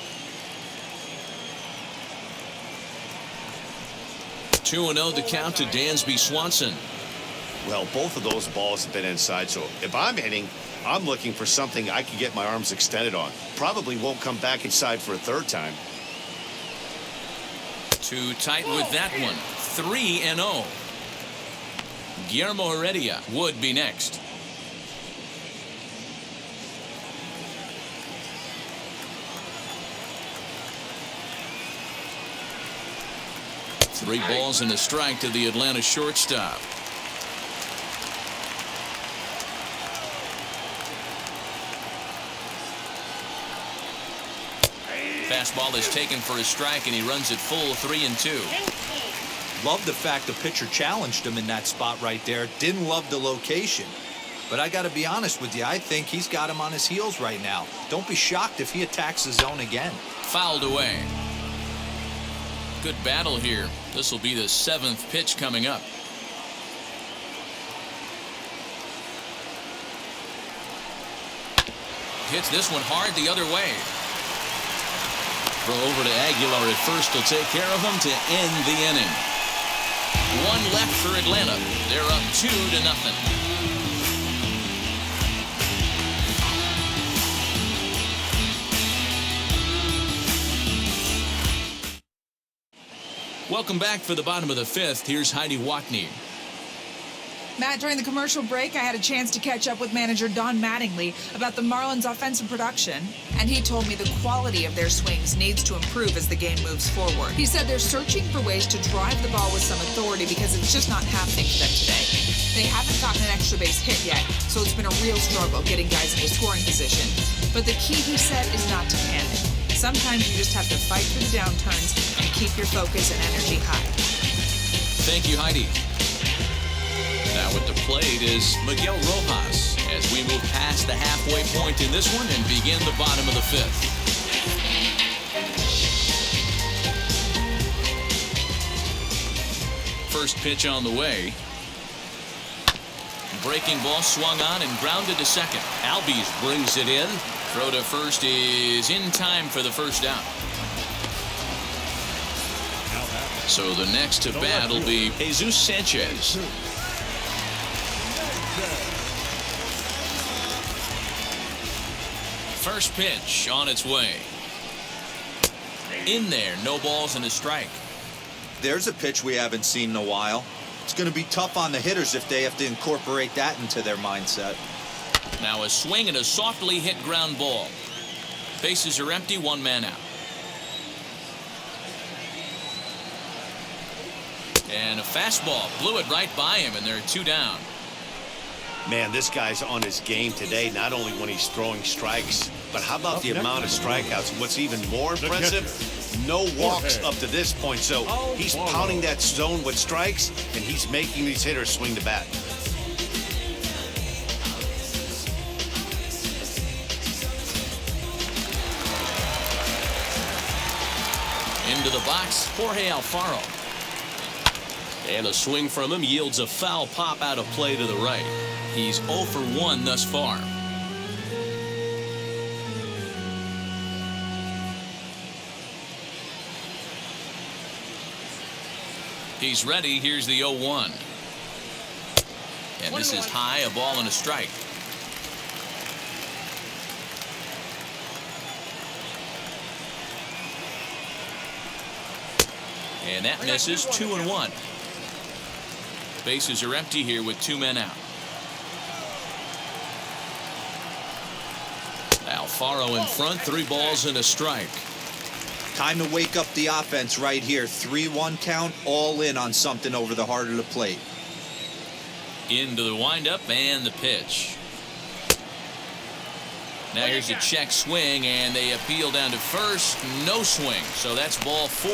2-0 to count to Dansby Swanson. Well, both of those balls have been inside, so if I'm hitting, I'm looking for something I can get my arms extended on. Probably won't come back inside for a third time. Too tight with that one. 3-0. Guillermo Heredia would be next. Three balls and a strike to the Atlanta shortstop. Fastball is taken for a strike, and he runs it full 3-2. Love the fact the pitcher challenged him in that spot right there. Didn't love the location. But I got to be honest with you, I think he's got him on his heels right now. Don't be shocked if he attacks the zone again. Fouled away. Good battle here. This will be the 7th pitch coming up. Hits this one hard the other way. Throw over to Aguilar at first will take care of him to end the inning. One left for Atlanta. They're up 2-0. Welcome back for the bottom of the 5th. Here's Heidi Watney. Matt, during the commercial break, I had a chance to catch up with manager Don Mattingly about the Marlins' offensive production, and he told me the quality of their swings needs to improve as the game moves forward. He said they're searching for ways to drive the ball with some authority because it's just not happening for them today. They haven't gotten an extra base hit yet, so it's been a real struggle getting guys into scoring position. But the key, he said, is not to panic. Sometimes you just have to fight through the downturns and keep your focus and energy high. Thank you, Heidi. Now at the plate is Miguel Rojas as we move past the halfway point in this one and begin the bottom of the 5th. First pitch on the way. Breaking ball swung on and grounded to second. Albies brings it in. Throw to first is in time for the first down. So the next to bat will be Jesus Sanchez. First pitch on its way. In there, no balls and a strike. There's a pitch we haven't seen in a while. It's going to be tough on the hitters if they have to incorporate that into their mindset. Now a swing and a softly hit ground ball. Bases are empty, 1 man out. And a fastball blew it right by him, and there are 2 down. Man, this guy's on his game today, not only when he's throwing strikes, but how about the amount of strikeouts? What's even more impressive, no walks up to this point. So he's pounding that zone with strikes, and he's making these hitters swing the bat. Into the box, Jorge Alfaro. And a swing from him yields a foul pop out of play to the right. He's 0 for 1 thus far. He's ready. Here's the 0-1. And this is high, a ball and a strike. And that misses. 2-1. Bases are empty here with 2 men out. Alfaro in front, 3 balls and a strike. Time to wake up the offense right here. 3-1 count, all in on something over the heart of the plate. Into the windup and the pitch. Now here's a check swing, and they appeal down to first. No swing, so that's ball 4.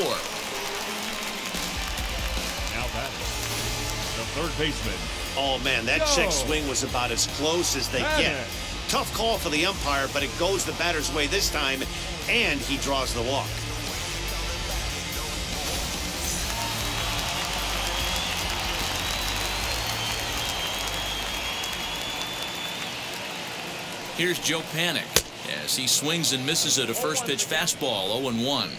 Now batting, the third baseman. Oh, man, that check swing was about as close as they get. Tough call for the umpire, but it goes the batter's way this time, and he draws the walk. Here's Joe Panic as he swings and misses at a first pitch fastball. 0-1.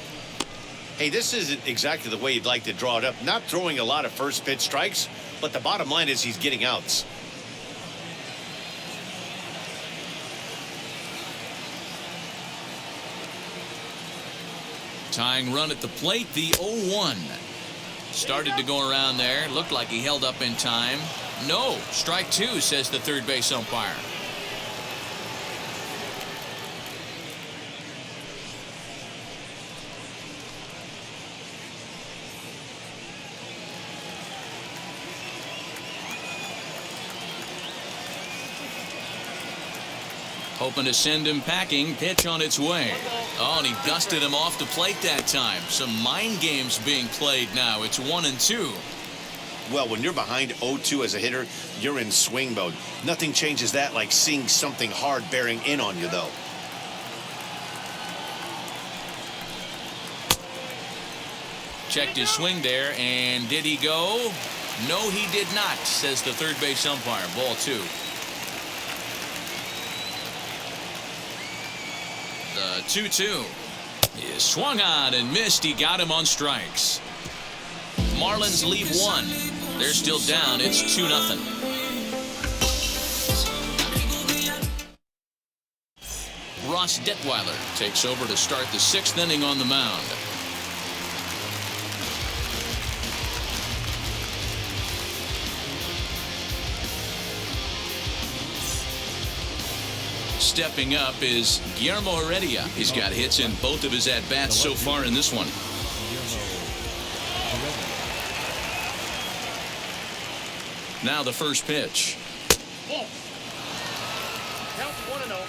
Hey, this isn't exactly the way you'd like to draw it up. Not throwing a lot of first pitch strikes, but the bottom line is he's getting outs. Tying run at the plate, the 0-1. Started to go around there. Looked like he held up in time. No, strike 2, says the third base umpire. Hoping to send him packing. Pitch on its way. Oh, and he dusted him off the plate that time. Some mind games being played now. It's 1-2. Well, when you're behind 0-2 as a hitter, you're in swing mode. Nothing changes that like seeing something hard bearing in on you, though. Checked his swing there, and did he go? No, he did not, says the third base umpire. Ball 2. The 2-2 is swung on and missed. He got him on strikes. Marlins lead 1. They're still down. It's 2-0. Ross Detweiler takes over to start the 6th inning on the mound. Stepping up is Guillermo Heredia. He's got hits in both of his at-bats so far in this one. Now the first pitch. Count 1-0.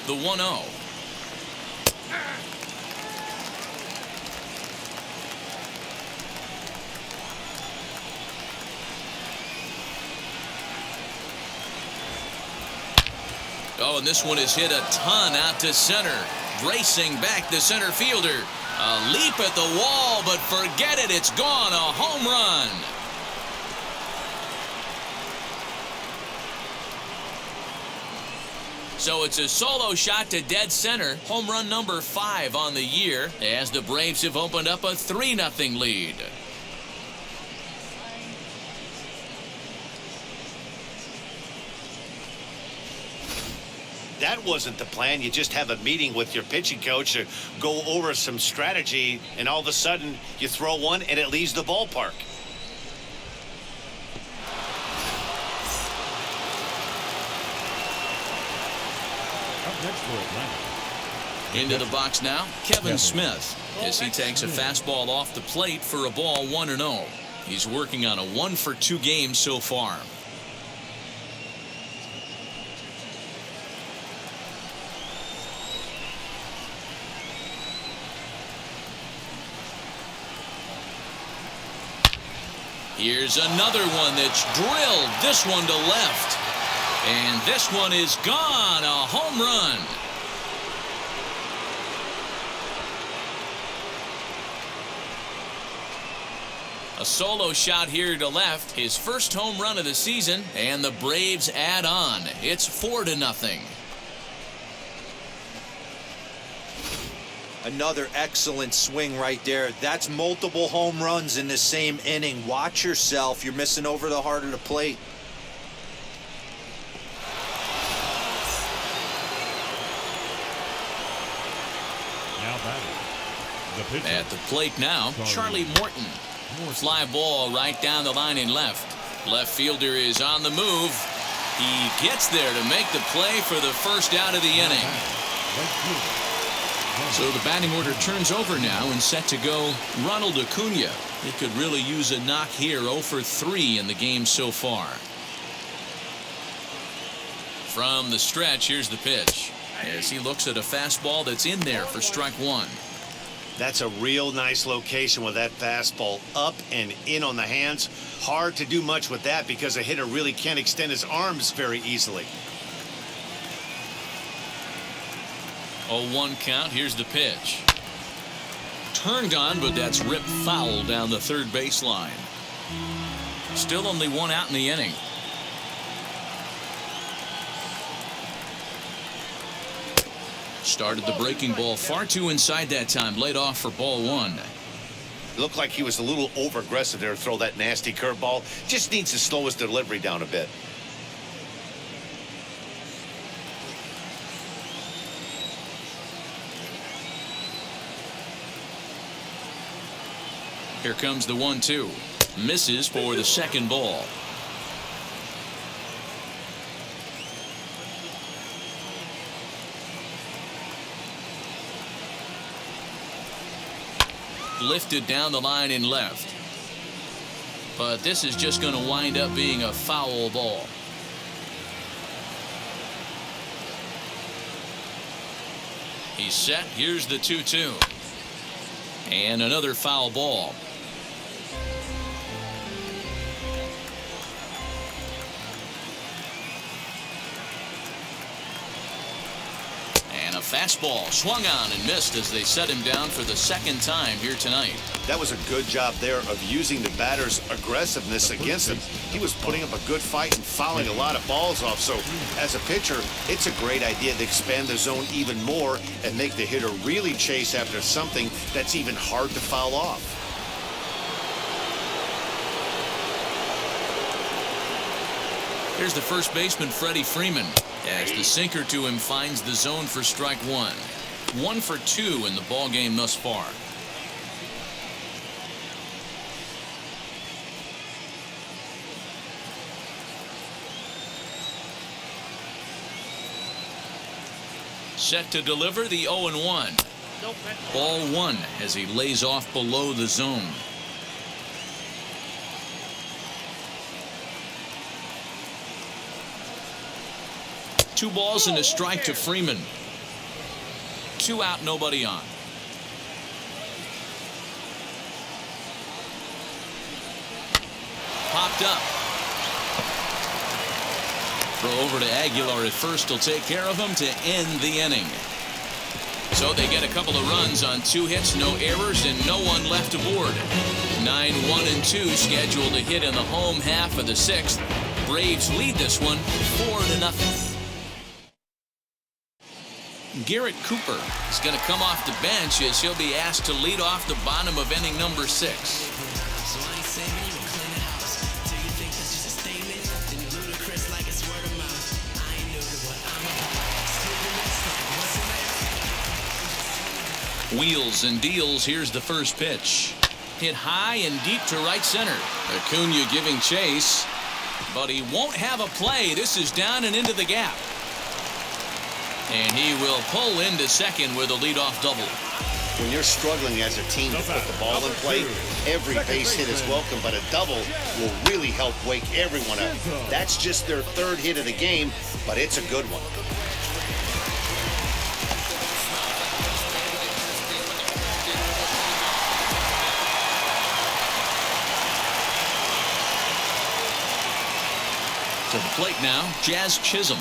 The 1-0. Oh, and this one is hit a ton out to center. Racing back the center fielder. A leap at the wall, but forget it. It's gone. A home run. So it's a solo shot to dead center. Home run number 5 on the year as the Braves have opened up a 3-0 lead. That wasn't the plan. You just have a meeting with your pitching coach to go over some strategy, and all of a sudden you throw one and it leaves the ballpark. Up next for Atlanta. Into the box now, Kevin Smith, as he takes a fastball off the plate for a ball 1-0. He's working on a 1-for-2 game so far. Here's another one that's drilled. This one to left. And this one is gone. A home run. A solo shot here to left. His first home run of the season. And the Braves add on. It's 4-0. Another excellent swing right there. That's multiple home runs in the same inning. Watch yourself. You're missing over the heart of the plate. Now batting. The pitcher. At the plate now, Charlie Morton. Fly ball right down the line in left. Left fielder is on the move. He gets there to make the play for the first out of the inning. So the batting order turns over now and set to go Ronald Acuna. He could really use a knock here. 0 for 3 in the game so far. From the stretch, here's the pitch as he looks at a fastball that's in there for strike one. That's a real nice location with that fastball up and in on the hands. Hard to do much with that because a hitter really can't extend his arms very easily. 0-1 count. Here's the pitch. Turned on, but that's ripped foul down the third baseline. Still only one out in the inning. Started the breaking ball far too inside that time. Laid off for ball one. Looked like he was a little over aggressive there to throw that nasty curveball. Just needs to slow his delivery down a bit. Here comes the 1-2. Misses for the second ball. Lifted down the line in left. But this is just going to wind up being a foul ball. He's set. Here's the 2-2. And another foul ball. Fastball swung on and missed as they set him down for the second time here tonight. That was a good job there of using the batter's aggressiveness against him. He was putting up a good fight and fouling a lot of balls off. So as a pitcher, it's a great idea to expand the zone even more and make the hitter really chase after something that's even hard to foul off. Here's the first baseman, Freddie Freeman, as the sinker to him finds the zone for strike one. 1 for 2 in the ball game thus far. Set to deliver the 0-1. Ball one as he lays off below the zone. Two balls and a strike to Freeman. 2 out, nobody on. Popped up. Throw over to Aguilar at first. Will take care of him to end the inning. So they get a couple of runs on 2 hits, no errors, and no one left aboard. 9, 1, and 2 scheduled to hit in the home half of the 6th. Braves lead this one 4-0. Garrett Cooper is going to come off the bench as he'll be asked to lead off the bottom of inning number 6. Wheels and deals. Here's the first pitch. Hit high and deep to right center. Acuna giving chase, but he won't have a play. This is down and into the gap. And he will pull into second with a leadoff double. When you're struggling as a team to put the ball in play, every base hit is welcome, but a double will really help wake everyone up. That's just their 3rd hit of the game, but it's a good one. To the plate now, Jazz Chisholm,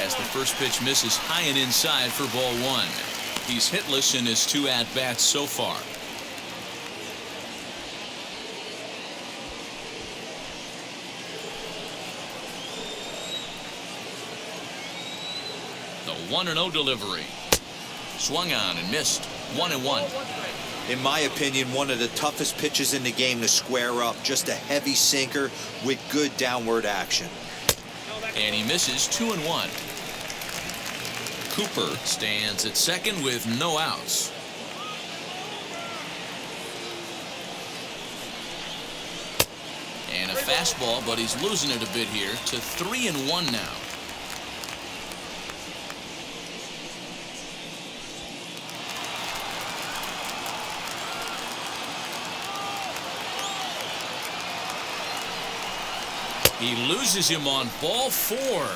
as the first pitch misses high and inside for ball one. He's hitless in his 2 at-bats so far. The 1-0 delivery. Swung on and missed. 1-1. In my opinion, one of the toughest pitches in the game to square up. Just a heavy sinker with good downward action. And he misses 2-1. Cooper stands at second with no outs. And a fastball, but he's losing it a bit here to 3-1 now. He loses him on ball 4.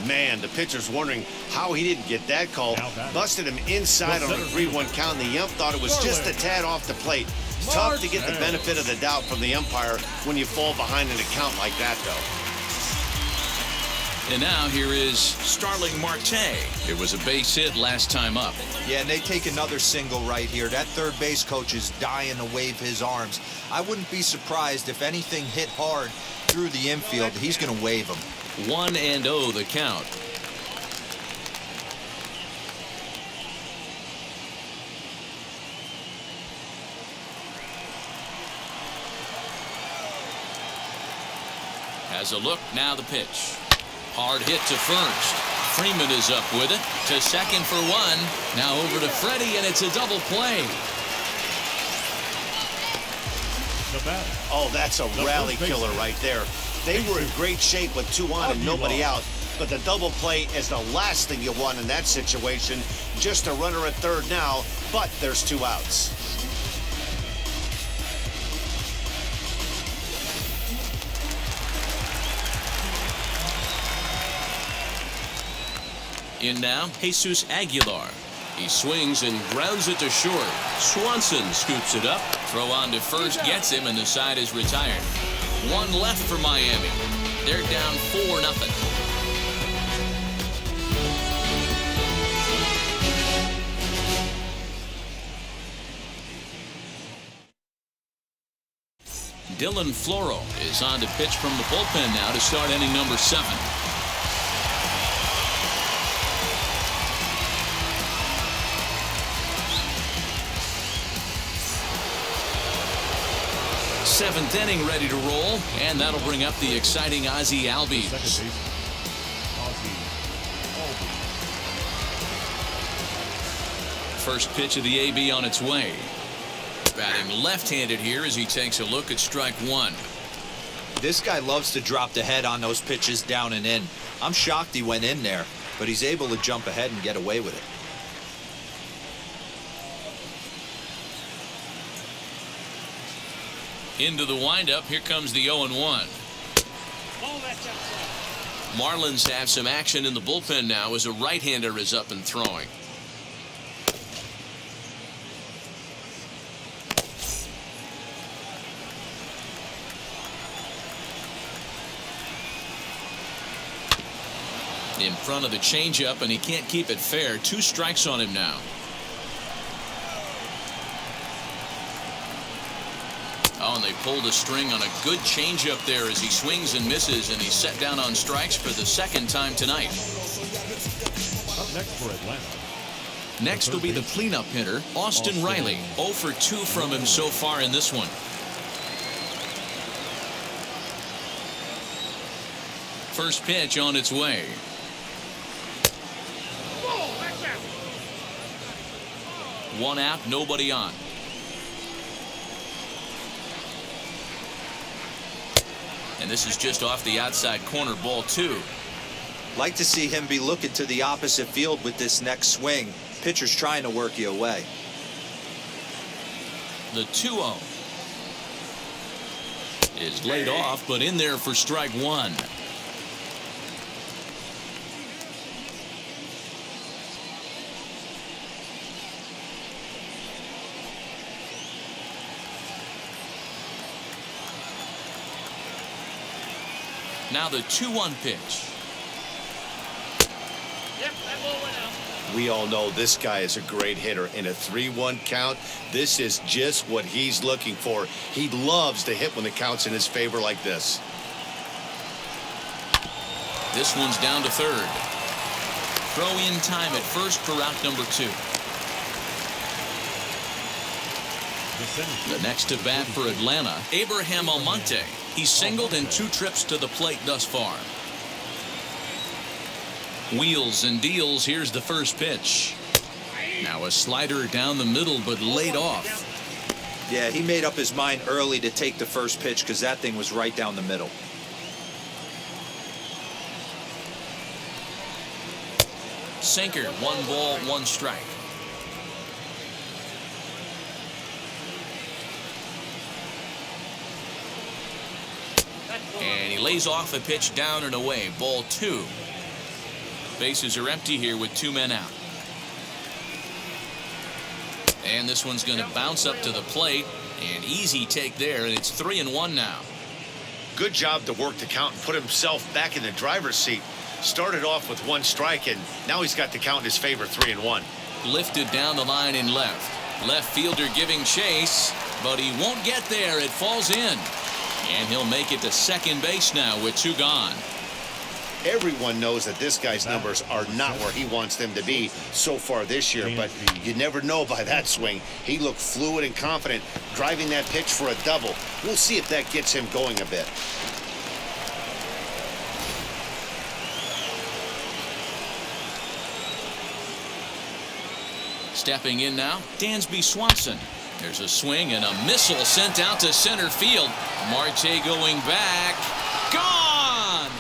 Man, the pitcher's wondering how he didn't get that call. Busted him inside on a 3-1 count, and the ump thought it was just a tad off the plate. Tough to get the benefit of the doubt from the umpire when you fall behind an account like that, though. And now here is Starling Marte. It was a base hit last time up. Yeah, and they take another single right here. That third base coach is dying to wave his arms. I wouldn't be surprised if anything hit hard through the infield. He's going to wave them. 1-0 the count. Has a look, now the pitch. Hard hit to first. Freeman is up with it. To second for 1. Now over to Freddie, and it's a double play. Oh, that's a rally killer right there. They were in great shape with 2 on and nobody out. But the double play is the last thing you want in that situation. Just a runner at third now, but there's 2 outs. In now, Jesus Aguilar. He swings and grounds it to short. Swanson scoops it up. Throw on to first gets him, and the side is retired. 1 left for Miami. They're down 4-0. Dylan Floro is on to pitch from the bullpen now to start inning number 7. Seventh inning ready to roll, and that'll bring up the exciting Ozzie Albies. First pitch of the AB on its way. Batting left-handed here as he takes a look at strike 1. This guy loves to drop the head on those pitches down and in. I'm shocked he went in there, but he's able to jump ahead and get away with it. Into the windup, here comes the 0-1. Marlins have some action in the bullpen now as a right-hander is up and throwing. In front of the changeup, and he can't keep it fair. 2 strikes on him now. Oh, and they pulled a string on a good changeup there as he swings and misses, and he's set down on strikes for the 2nd time tonight. Up next for Atlanta. Next will be the cleanup hitter, Austin Riley. 0 for 2 from him so far in this one. First pitch on its way. One out, nobody on. And this is just off the outside corner, ball 2. Like to see him be looking to the opposite field with this next swing. Pitcher's trying to work you away. The 2-0 is laid off, but in there for strike 1. Now the 2-1 pitch. We all know this guy is a great hitter. In a 3-1 count, this is just what he's looking for. He loves to hit when the count's in his favor like this. This one's down to third. Throw in time at first for out number 2. The next to bat for Atlanta, Abraham Almonte. He's singled in 2 trips to the plate thus far. Wheels and deals. Here's the first pitch. Now a slider down the middle, but laid off. Yeah, he made up his mind early to take the first pitch because that thing was right down the middle. Sinker, 1 ball, 1 strike. And he lays off a pitch down and away. Ball 2. Bases are empty here with 2 men out. And this one's going to bounce up to the plate. An easy take there, and it's 3-1 now. Good job to work the count and put himself back in the driver's seat. Started off with 1 strike, and now he's got the count in his favor, 3-1. Lifted down the line in left. Left fielder giving chase, but he won't get there. It falls in. And he'll make it to second base now with 2 gone. Everyone knows that this guy's numbers are not where he wants them to be so far this year, but you never know by that swing. He looked fluid and confident, driving that pitch for a double. We'll see if that gets him going a bit. Stepping in now, Dansby Swanson. There's a swing and a missile sent out to center field. Marte going back. Gone!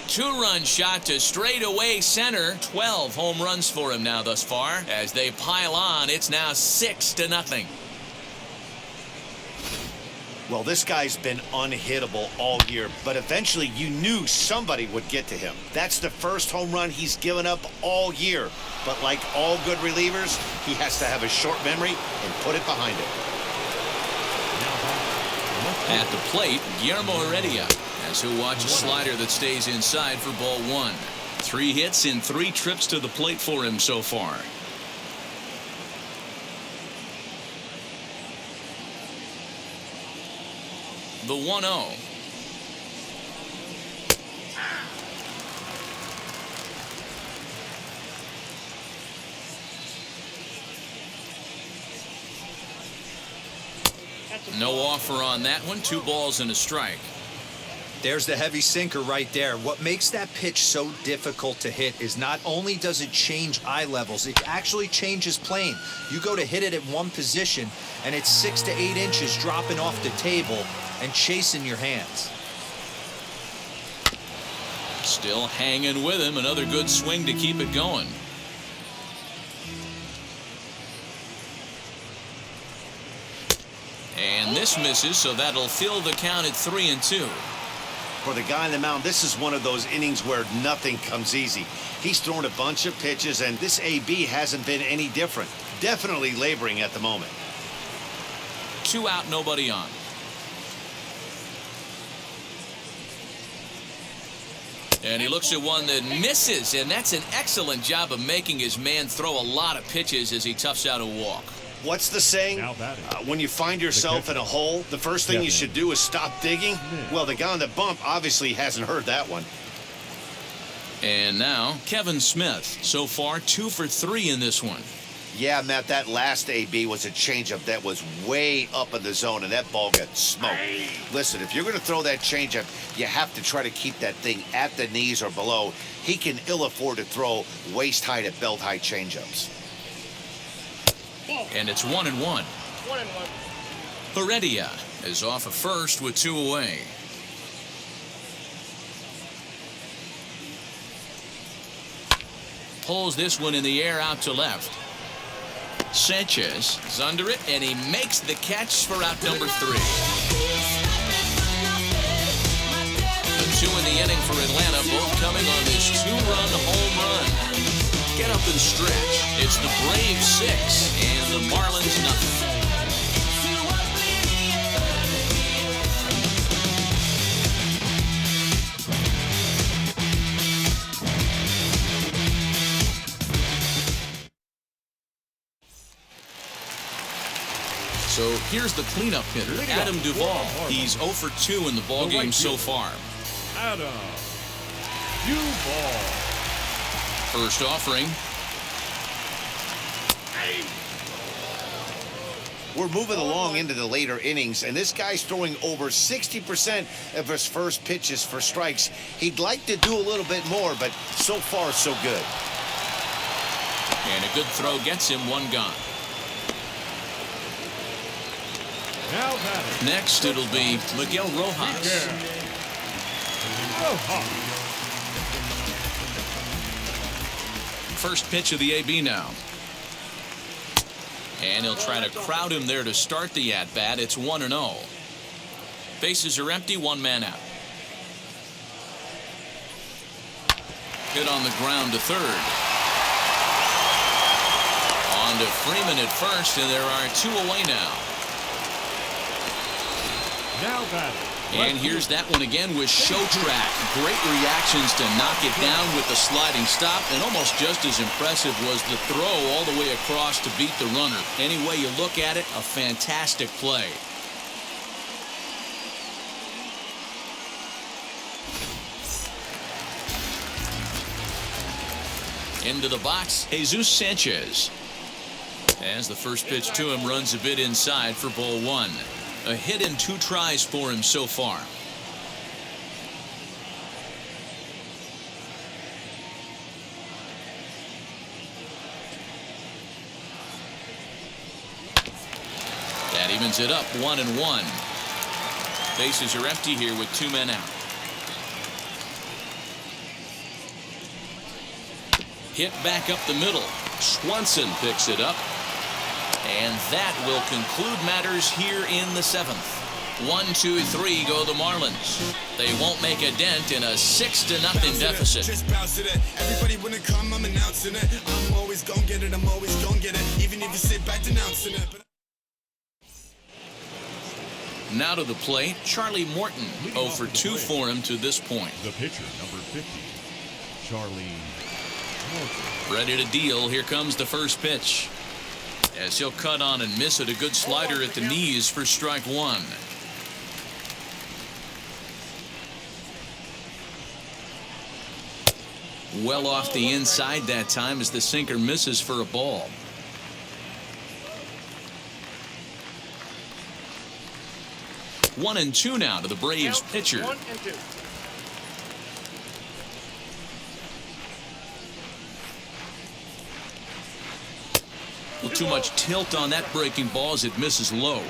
Two-run shot to straightaway center. 12 home runs for him now thus far. As they pile on, it's now 6-0. Well, this guy's been unhittable all year, but eventually you knew somebody would get to him. That's the first home run he's given up all year. But like all good relievers, he has to have a short memory and put it behind him. At the plate, Guillermo Heredia, as he'll watch a slider that stays inside for ball 1. 3 hits in 3 trips to the plate for him so far. The 1-0. No offer on that one. 2 balls and a strike. There's the heavy sinker right there. What makes that pitch so difficult to hit is not only does it change eye levels, it actually changes plane. You go to hit it at one position, and it's 6 to 8 inches dropping off the table and chasing your hands. Still hanging with him. Another good swing to keep it going. And this misses, so that'll fill the count at 3-2. For the guy on the mound, this is one of those innings where nothing comes easy. He's thrown a bunch of pitches, and this AB hasn't been any different. Definitely laboring at the moment. 2 out, nobody on. And he looks at one that misses, and that's an excellent job of making his man throw a lot of pitches as he toughs out a walk. What's the saying? When you find yourself in a hole, the first thing you should do is stop digging. Well, the guy on the bump obviously hasn't heard that one. And now, Kevin Smith. So far, 2 for 3 in this one. Yeah, Matt, that last AB was a changeup that was way up in the zone, and that ball got smoked. Listen, if you're going to throw that changeup, you have to try to keep that thing at the knees or below. He can ill afford to throw waist-high to belt-high changeups. And it's 1-1. Heredia is off of first with 2 away. Pulls this one in the air out to left. Sanchez is under it, and he makes the catch for out number 3. The 2 in the inning for Atlanta, both coming on this 2-run home run. Get up and stretch. It's the Braves 6 and the Marlins nothing. So Here's the cleanup hitter, Adam Duvall. He's 0 for 2 in the ballgame so far. Adam Duvall. First offering. We're moving along into the later innings, and this guy's throwing over 60% of his first pitches for strikes. He'd like to do a little bit more, but so far, so good. And a good throw gets him one gone. Now batting. Next, it'll be Miguel Rojas. First pitch of the AB now. And he'll try to crowd him there to start the at-bat. It's 1-0. Bases are empty, one man out. Hit on the ground to third. On to Freeman at first, and there are 2 away now. Now batting. And here's that one again with Show Track. Great reactions to knock it down with the sliding stop, and almost just as impressive was the throw all the way across to beat the runner. Any way you look at it, a fantastic play. Into the box, Jesus Sanchez. As the first pitch to him runs a bit inside for ball 1. A hit in 2 tries for him so far. That evens it up, 1-1. Bases are empty here with 2 men out. Hit back up the middle. Swanson picks it up. And that will conclude matters here in the 7th. 1-2-3 go the Marlins. They won't make a dent in a 6-0 deficit. Just bounce it. Everybody when it come, I'm announcing it. I'm always gonna get it. I'm always gonna get it. Even if you sit back denouncing it. Now to the plate, Charlie Morton. 0 for 2 for him to this point. The pitcher, number 50, Charlie Morton. Ready to deal. Here comes the first pitch. As he'll cut on and miss it, a good slider at the knees for strike 1. Well off the inside that time as the sinker misses for a ball. One and two now to the Braves pitcher. 1-2. Well, too much tilt on that breaking ball as it misses low.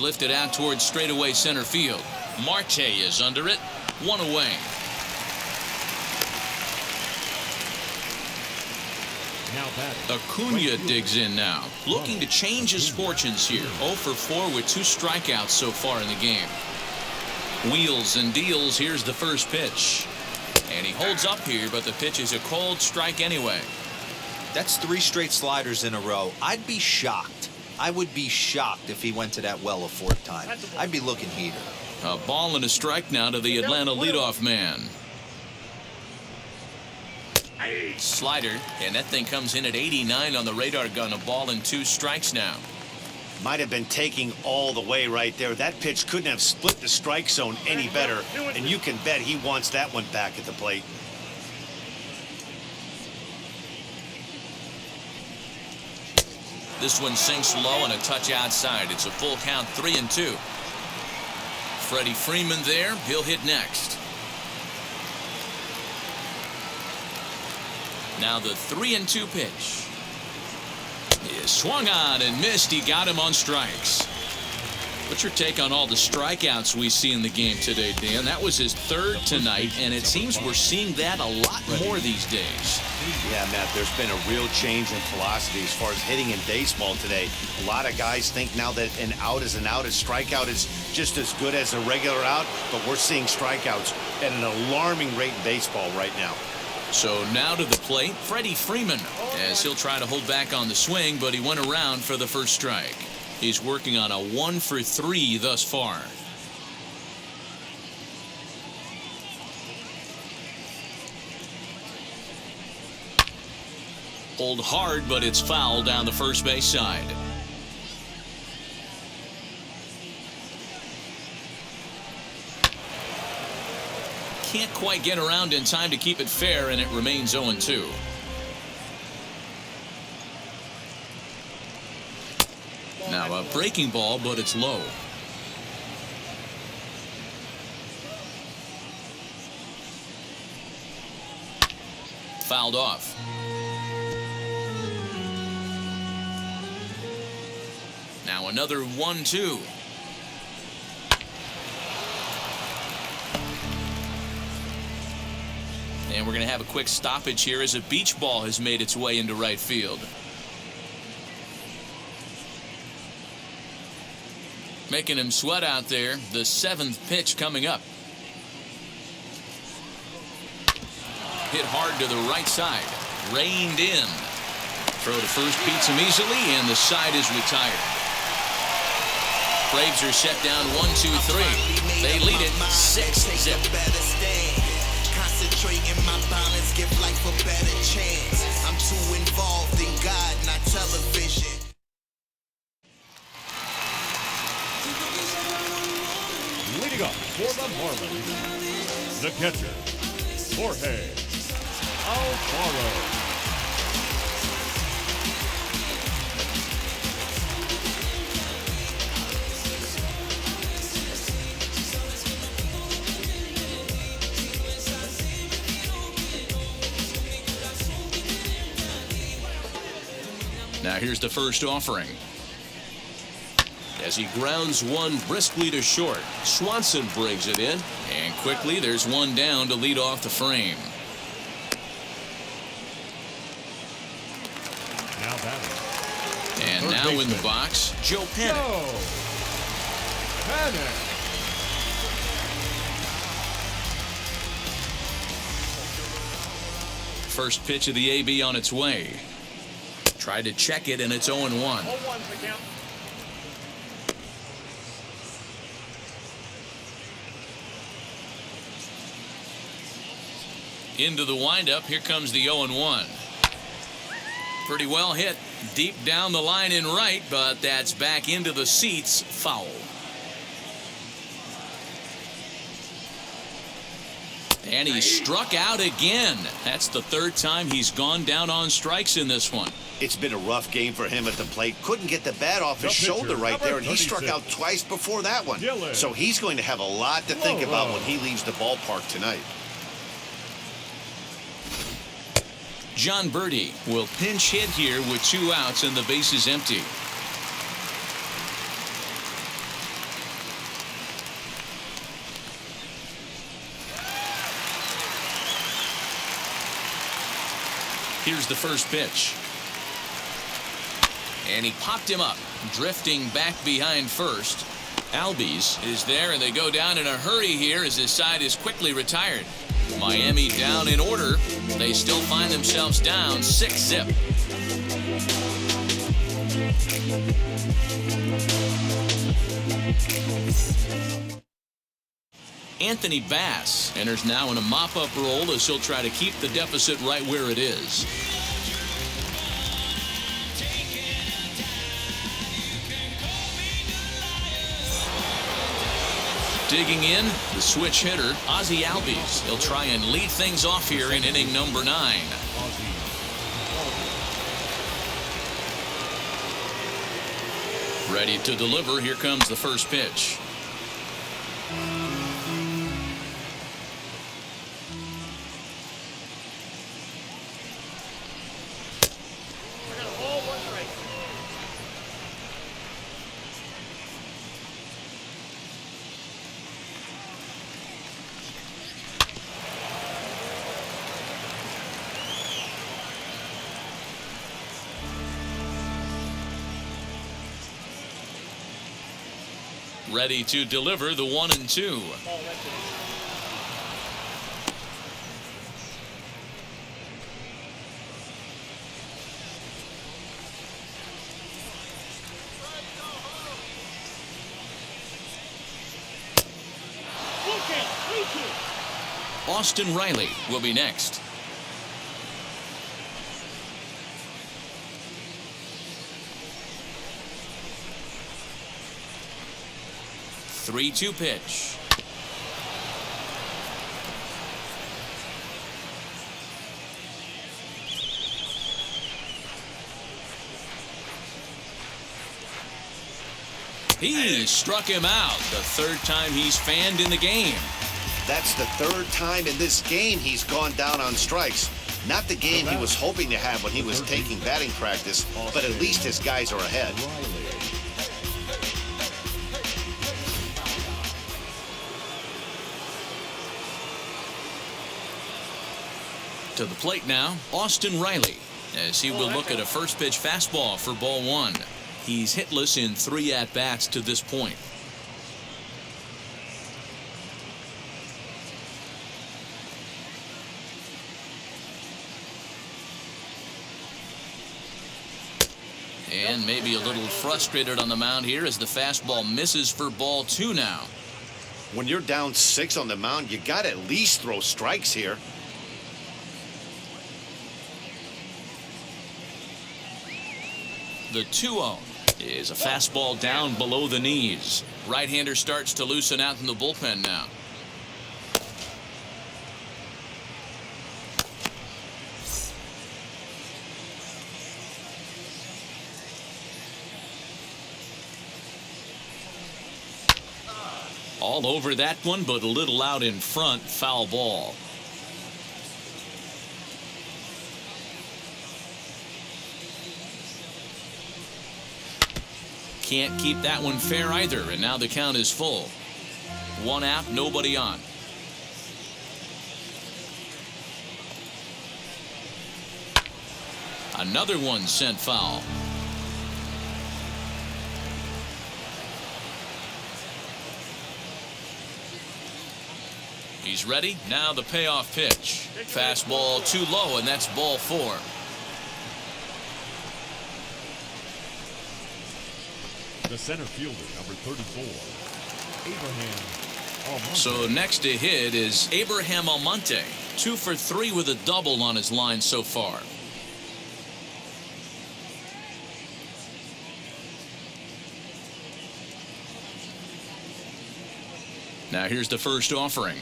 Lifted out towards straightaway center field. Marte is under it. One away. Now batting. Acuna digs in now, looking to change his fortunes here. 0 for 4 with 2 strikeouts so far in the game. Wheels and deals. Here's the first pitch. And he holds up here, but the pitch is a cold strike anyway. That's 3 straight sliders in a row. I'd be shocked. I would be shocked if he went to that well a 4th time. I'd be looking heater. A ball and a strike now to the Atlanta leadoff man. Slider, and that thing comes in at 89 on the radar gun. A ball and 2 strikes now. Might have been taking all the way right there. That pitch couldn't have split the strike zone any better, and you can bet he wants that one back at the plate. This one sinks low and a touch outside. It's a full count, 3-2. Freddie Freeman there. He'll hit next. Now the 3-2 pitch. He swung on and missed. He got him on strikes. What's your take on all the strikeouts we see in the game today, Dan? That was his 3rd tonight, and it seems we're seeing that a lot more these days. Yeah, Matt, there's been a real change in philosophy as far as hitting in baseball today. A lot of guys think now that an out is an out, a strikeout is just as good as a regular out, but we're seeing strikeouts at an alarming rate in baseball right now. So now to the plate, Freddie Freeman, as he'll try to hold back on the swing, but he went around for the first strike. He's working on a 1 for 3 thus far. Pulled hard, but it's foul down the first base side. Can't quite get around in time to keep it fair, and it remains 0-2. Now a breaking ball, but it's low. Fouled off. Now another 1-2. And we're going to have a quick stoppage here as a beach ball has made its way into right field. Making him sweat out there. The 7th pitch coming up. Hit hard to the right side. Reined in. Throw to first beats him easily, and the side is retired. Braves are set down 1-2-3. They lead it 6-zip. Concentrating my balance, give life a better chance. I'm too involved in God, not television. Leading up for the Marlins, the catcher, Jorge Alfaro. Now here's the first offering. As he grounds one briskly to short, Swanson brings it in, and quickly there's one down to lead off the frame. Now batting. And Third now in the baseman, box, Joe Panic. Panic. First pitch of the AB on its way. Tried to check it, and it's 0-1. Into the windup. Here comes the 0-1. Pretty well hit. Deep down the line in right, but that's back into the seats. Foul. And he struck out again. That's the 3rd time he's gone down on strikes in this one. It's been a rough game for him at the plate. Couldn't get the bat off his shoulder right there, and he struck out twice before that one. So he's going to have a lot to think about when he leaves the ballpark tonight. John Birdie will pinch hit here with 2 outs and the base is empty. Here's the first pitch. And he popped him up, drifting back behind first. Albies is there, and they go down in a hurry here as his side is quickly retired. Miami down in order. They still find themselves down 6-zip. Anthony Bass enters now in a mop-up role as he'll try to keep the deficit right where it is. Digging in, the switch hitter, Ozzie Albies. He'll try and lead things off here in inning number 9. Ready to deliver. Here comes the first pitch. Ready to deliver the 1-2. Austin Riley will be next. 3-2 pitch. He struck him out, the third time he's fanned in the game. That's the third time in this game he's gone down on strikes. Not the game he was hoping to have when he was taking batting practice, but at least his guys are ahead. To the plate now, Austin Riley, as he will look at a first pitch fastball for ball one. He's hitless in 3 at-bats to this point. And maybe a little frustrated on the mound here as the fastball misses for ball 2 now. When you're down 6 on the mound, you got to at least throw strikes here. The 2-0 is a fastball down below the knees. Right-hander starts to loosen out in the bullpen now. All over that one, but a little out in front. Foul ball. Can't keep that one fair either, and now the count is full. 1 out, nobody on. Another one sent foul. He's ready. Now the payoff pitch. Fastball too low, and that's ball 4. The center fielder, number 34, Abraham Almonte. So next to hit is Abraham Almonte. 2 for 3 with a double on his line so far. Now here's the first offering.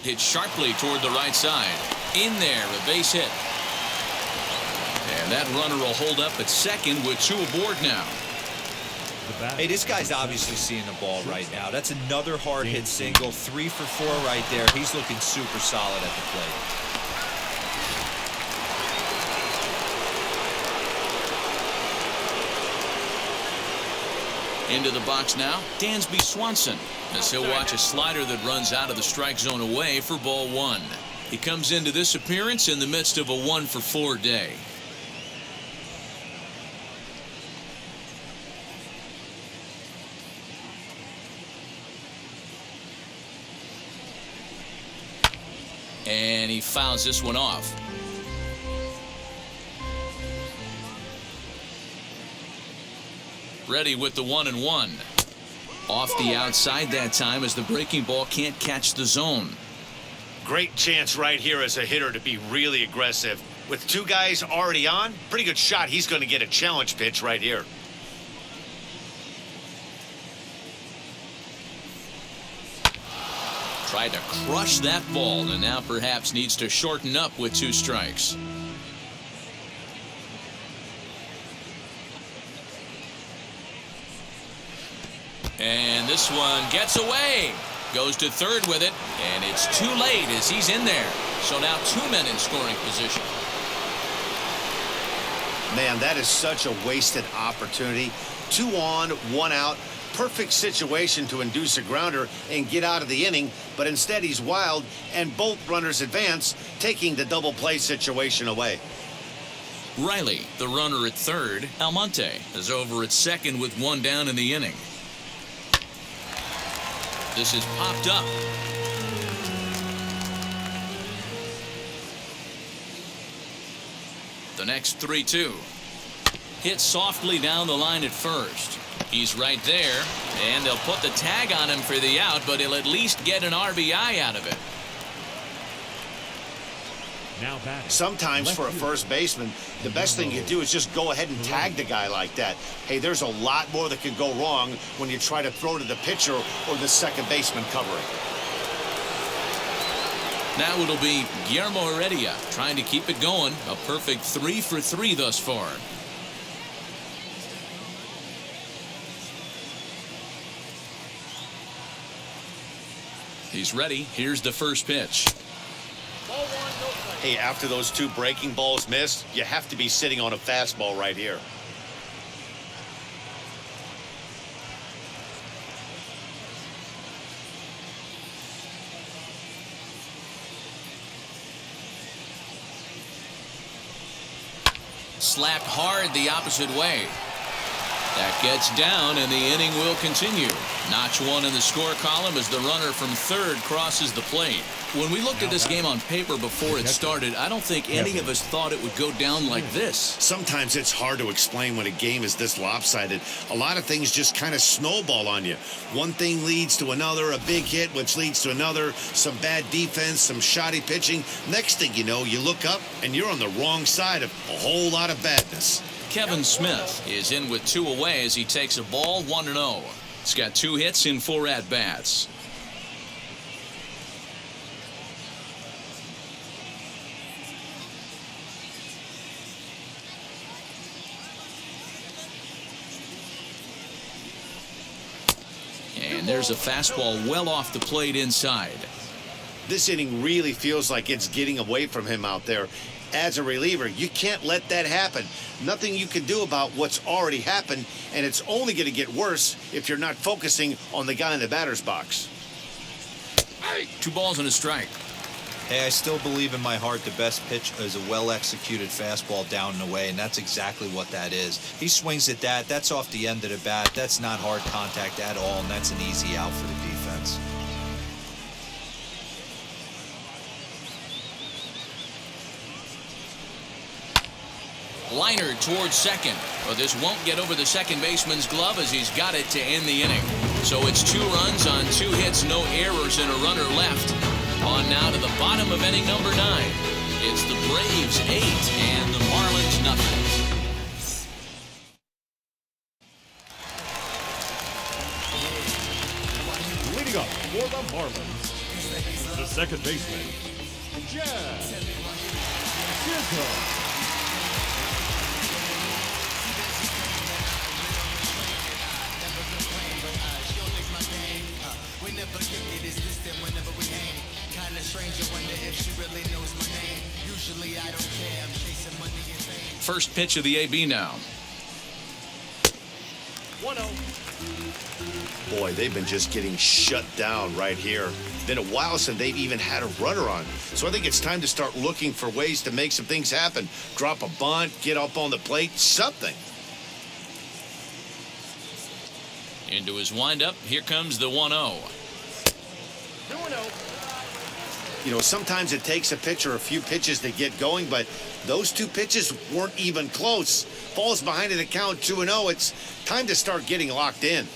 Hit sharply toward the right side. In there, a base hit. And that runner will hold up at second with 2 aboard now. Hey, this guy's obviously seeing the ball right now. That's another hard hit single. 3 for 4 right there. He's looking super solid at the plate. Into the box now, Dansby Swanson, as he'll watch a slider that runs out of the strike zone away for ball 1. He comes into this appearance in the midst of a 1 for 4 day. And he fouls this one off. Ready with the 1-1. Off the outside that time as the breaking ball can't catch the zone. Great chance right here as a hitter to be really aggressive. With 2 guys already on, pretty good shot. He's going to get a challenge pitch right here. Tried to crush that ball and now perhaps needs to shorten up with 2 strikes. And this one gets away. Goes to third with it, and it's too late as he's in there. So now 2 men in scoring position. Man, that is such a wasted opportunity. 2 on, 1 out. Perfect situation to induce a grounder and get out of the inning, but instead he's wild and both runners advance, taking the double play situation away. Riley, the runner at third. Almonte is over at second with 1 down in the inning. This is popped up. The next 3-2. Hit softly down the line at first. He's right there, and they'll put the tag on him for the out, but he'll at least get an RBI out of it. Now batting. Sometimes for a first baseman, the best thing you do is just go ahead and tag the guy like that. Hey, there's a lot more that could go wrong when you try to throw to the pitcher or the second baseman covering. Now it'll be Guillermo Heredia trying to keep it going. A perfect 3 for 3 thus far. He's ready. Here's the first pitch. Hey, after those 2 breaking balls missed, you have to be sitting on a fastball right here. Slapped hard the opposite way. That gets down, and the inning will continue. Notch 1 in the score column as the runner from third crosses the plate. When we looked at this game on paper before it started, I don't think any of us thought it would go down like this. Sometimes it's hard to explain when a game is this lopsided. A lot of things just kind of snowball on you. One thing leads to another, a big hit, which leads to another, some bad defense, some shoddy pitching. Next thing you know, you look up and you're on the wrong side of a whole lot of badness. Kevin Smith is in with 2 away as he takes a ball 1-0. He's got 2 hits in 4 at-bats. And there's a fastball well off the plate inside. This inning really feels like it's getting away from him out there. As a reliever, you can't let that happen. Nothing you can do about what's already happened, and it's only going to get worse if you're not focusing on the guy in the batter's box. 2 balls and a strike. Hey, I still believe in my heart the best pitch is a well-executed fastball down and away, and that's exactly what that is. He swings at that. That's off the end of the bat. That's not hard contact at all, and that's an easy out for the defense. Liner towards second, but this won't get over the second baseman's glove as he's got it to end the inning. So it's 2 runs on 2 hits, no errors, and a runner left. On now to the bottom of inning number 9. It's the Braves 8 and the Marlins nothing. Leading up for the Marlins, the second baseman, Jazz Chisholm. First pitch of the AB now. 1-0. Boy, they've been just getting shut down right here. Been a while since they've even had a runner on. So I think it's time to start looking for ways to make some things happen. Drop a bunt, get up on the plate, something. Into his windup, here comes the 1-0. 2-0. You know, sometimes it takes a pitcher a few pitches to get going, but those 2 pitches weren't even close. Falls behind in the count 2-0. It's time to start getting locked in.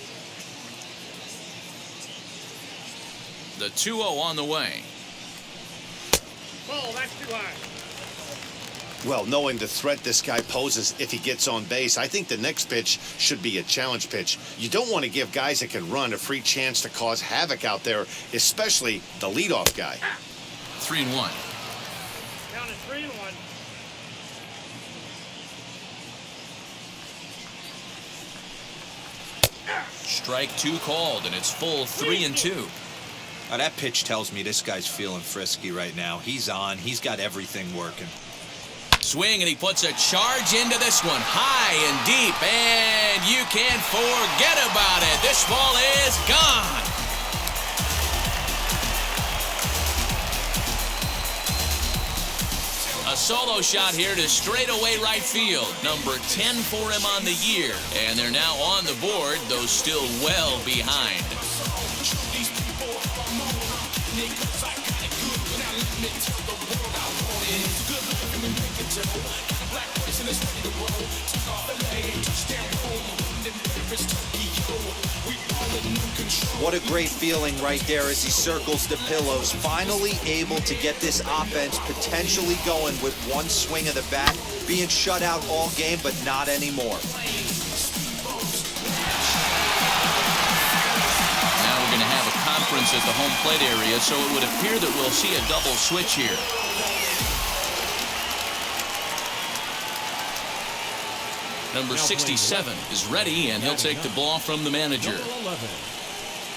The 2-0 on the way. Ball, that's too high. Well, knowing the threat this guy poses if he gets on base, I think the next pitch should be a challenge pitch. You don't want to give guys that can run a free chance to cause havoc out there, especially the leadoff guy. 3-1. Count is 3-1. Strike 2 called, and it's full 3-2. Now, that pitch tells me this guy's feeling frisky right now. He's on. He's got everything working. Swing, and he puts a charge into this one, high and deep, and you can't forget about it. This ball is gone. A solo shot here to straightaway right field. Number 10 for him on the year. And they're now on the board, though still well behind. What a great feeling right there as he circles the pillows. Finally able to get this offense potentially going with one swing of the bat. Being shut out all game, but not anymore. Now we're going to have a conference at the home plate area, so it would appear that we'll see a double switch here. Number 67 is ready, and he'll take the ball from the manager. Number 11,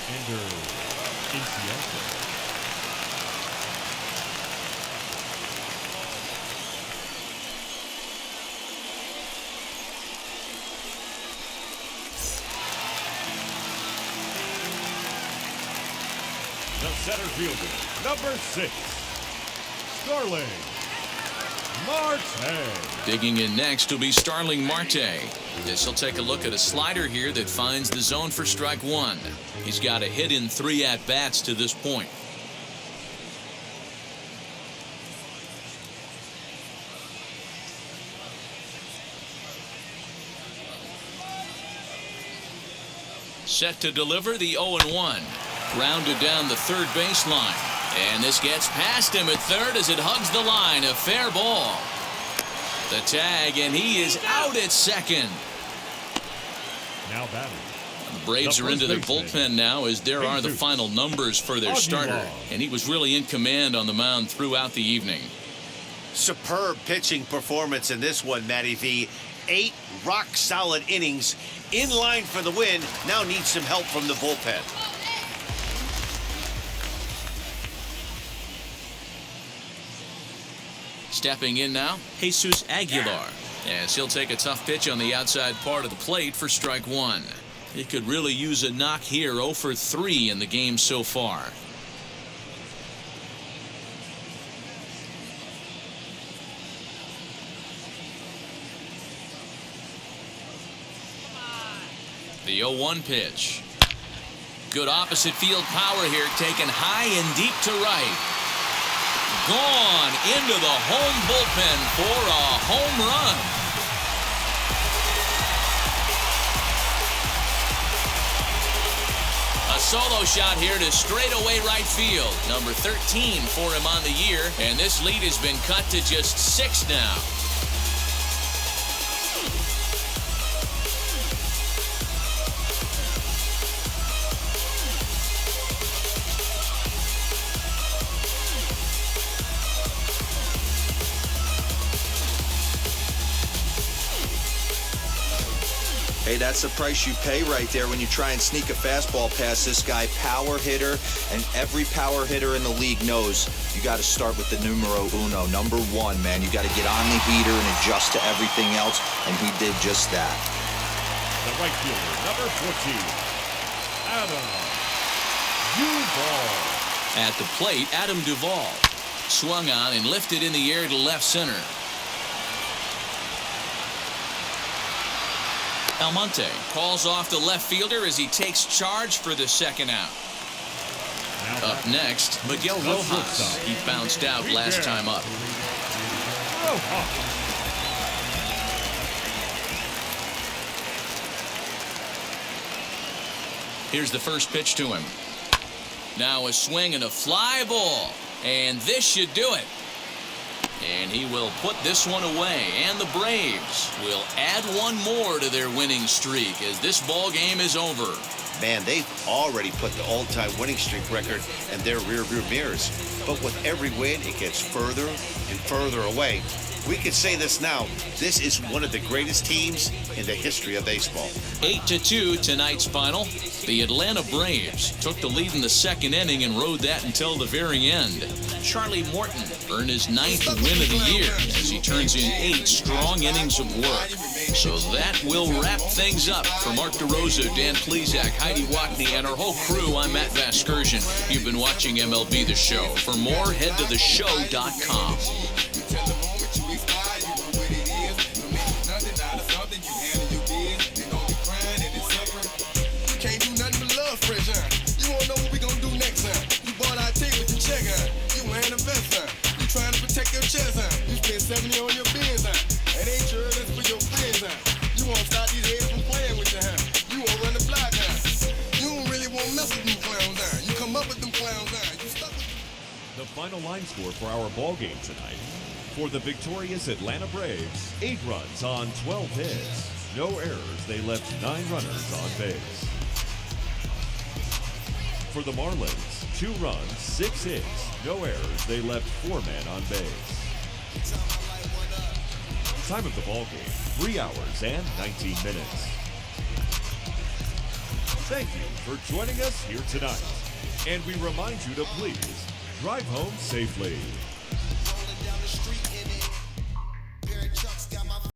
Ender Inciarte. The center fielder, number 6, Starling Marte. Digging in next will be Starling Marte. This will take a look at a slider here that finds the zone for strike one. He's got a hit in 3 at-bats to this point. Set to deliver the 0-1. Grounded down the third baseline. And this gets past him at third as it hugs the line. A fair ball. The tag, and he is out at second. Now batting. The Braves are into their bullpen now, as there are the final numbers for their starter. And he was really in command on the mound throughout the evening. Superb pitching performance in this one, Matty V. 8 rock-solid innings, in line for the win. Now needs some help from the bullpen. Stepping in now, Jesus Aguilar, as he'll take a tough pitch on the outside part of the plate for strike one. He could really use a knock here. 0 for 3 in the game so far. The 0-1 pitch. Good opposite field power here, taken high and deep to right. Gone into the home bullpen for a home run. A solo shot here to straightaway right field. Number 13 for him on the year, and this lead has been cut to just 6 now. Hey, that's the price you pay right there when you try and sneak a fastball past this guy. Power hitter, and every power hitter in the league knows you got to start with the numero uno, number 1, man. You got to get on the heater and adjust to everything else, and he did just that. The right fielder, number 14, Adam Duvall. At the plate, Adam Duvall swung on and lifted in the air to left center. Almonte calls off the left fielder as he takes charge for the second out. Up next, Miguel Rojas. He bounced out last time up. Here's the first pitch to him. Now a swing and a fly ball. And this should do it. And he will put this one away, and the Braves will add one more to their winning streak as this ball game is over. Man, they've already put the all-time winning streak record in their rearview mirrors. But with every win, it gets further and further away. We could say this now. This is one of the greatest teams in the history of baseball. 8-2 tonight's final. The Atlanta Braves took the lead in the second inning and rode that until the very end. Charlie Morton earned his 9th win of the year as he turns in 8 strong innings of work. So that will wrap things up. For Mark DeRosa, Dan Plesac, Heidi Watney, and our whole crew, I'm Matt Vasgersian. You've been watching MLB The Show. For more, head to theshow.com. You spend 70 on your bins, It ain't sure that's for your friends, You won't stop these haters from playing with you, You won't run the block, You don't really want to mess with me, final line score for our ball game tonight. For the victorious Atlanta Braves, 8 runs on 12 hits. No errors, they left 9 runners on base. For the Marlins, 2 runs, 6 hits. No errors, they left 4 men on base. Time of the ball game, 3 hours and 19 minutes. Thank you for joining us here tonight. And we remind you to please drive home safely.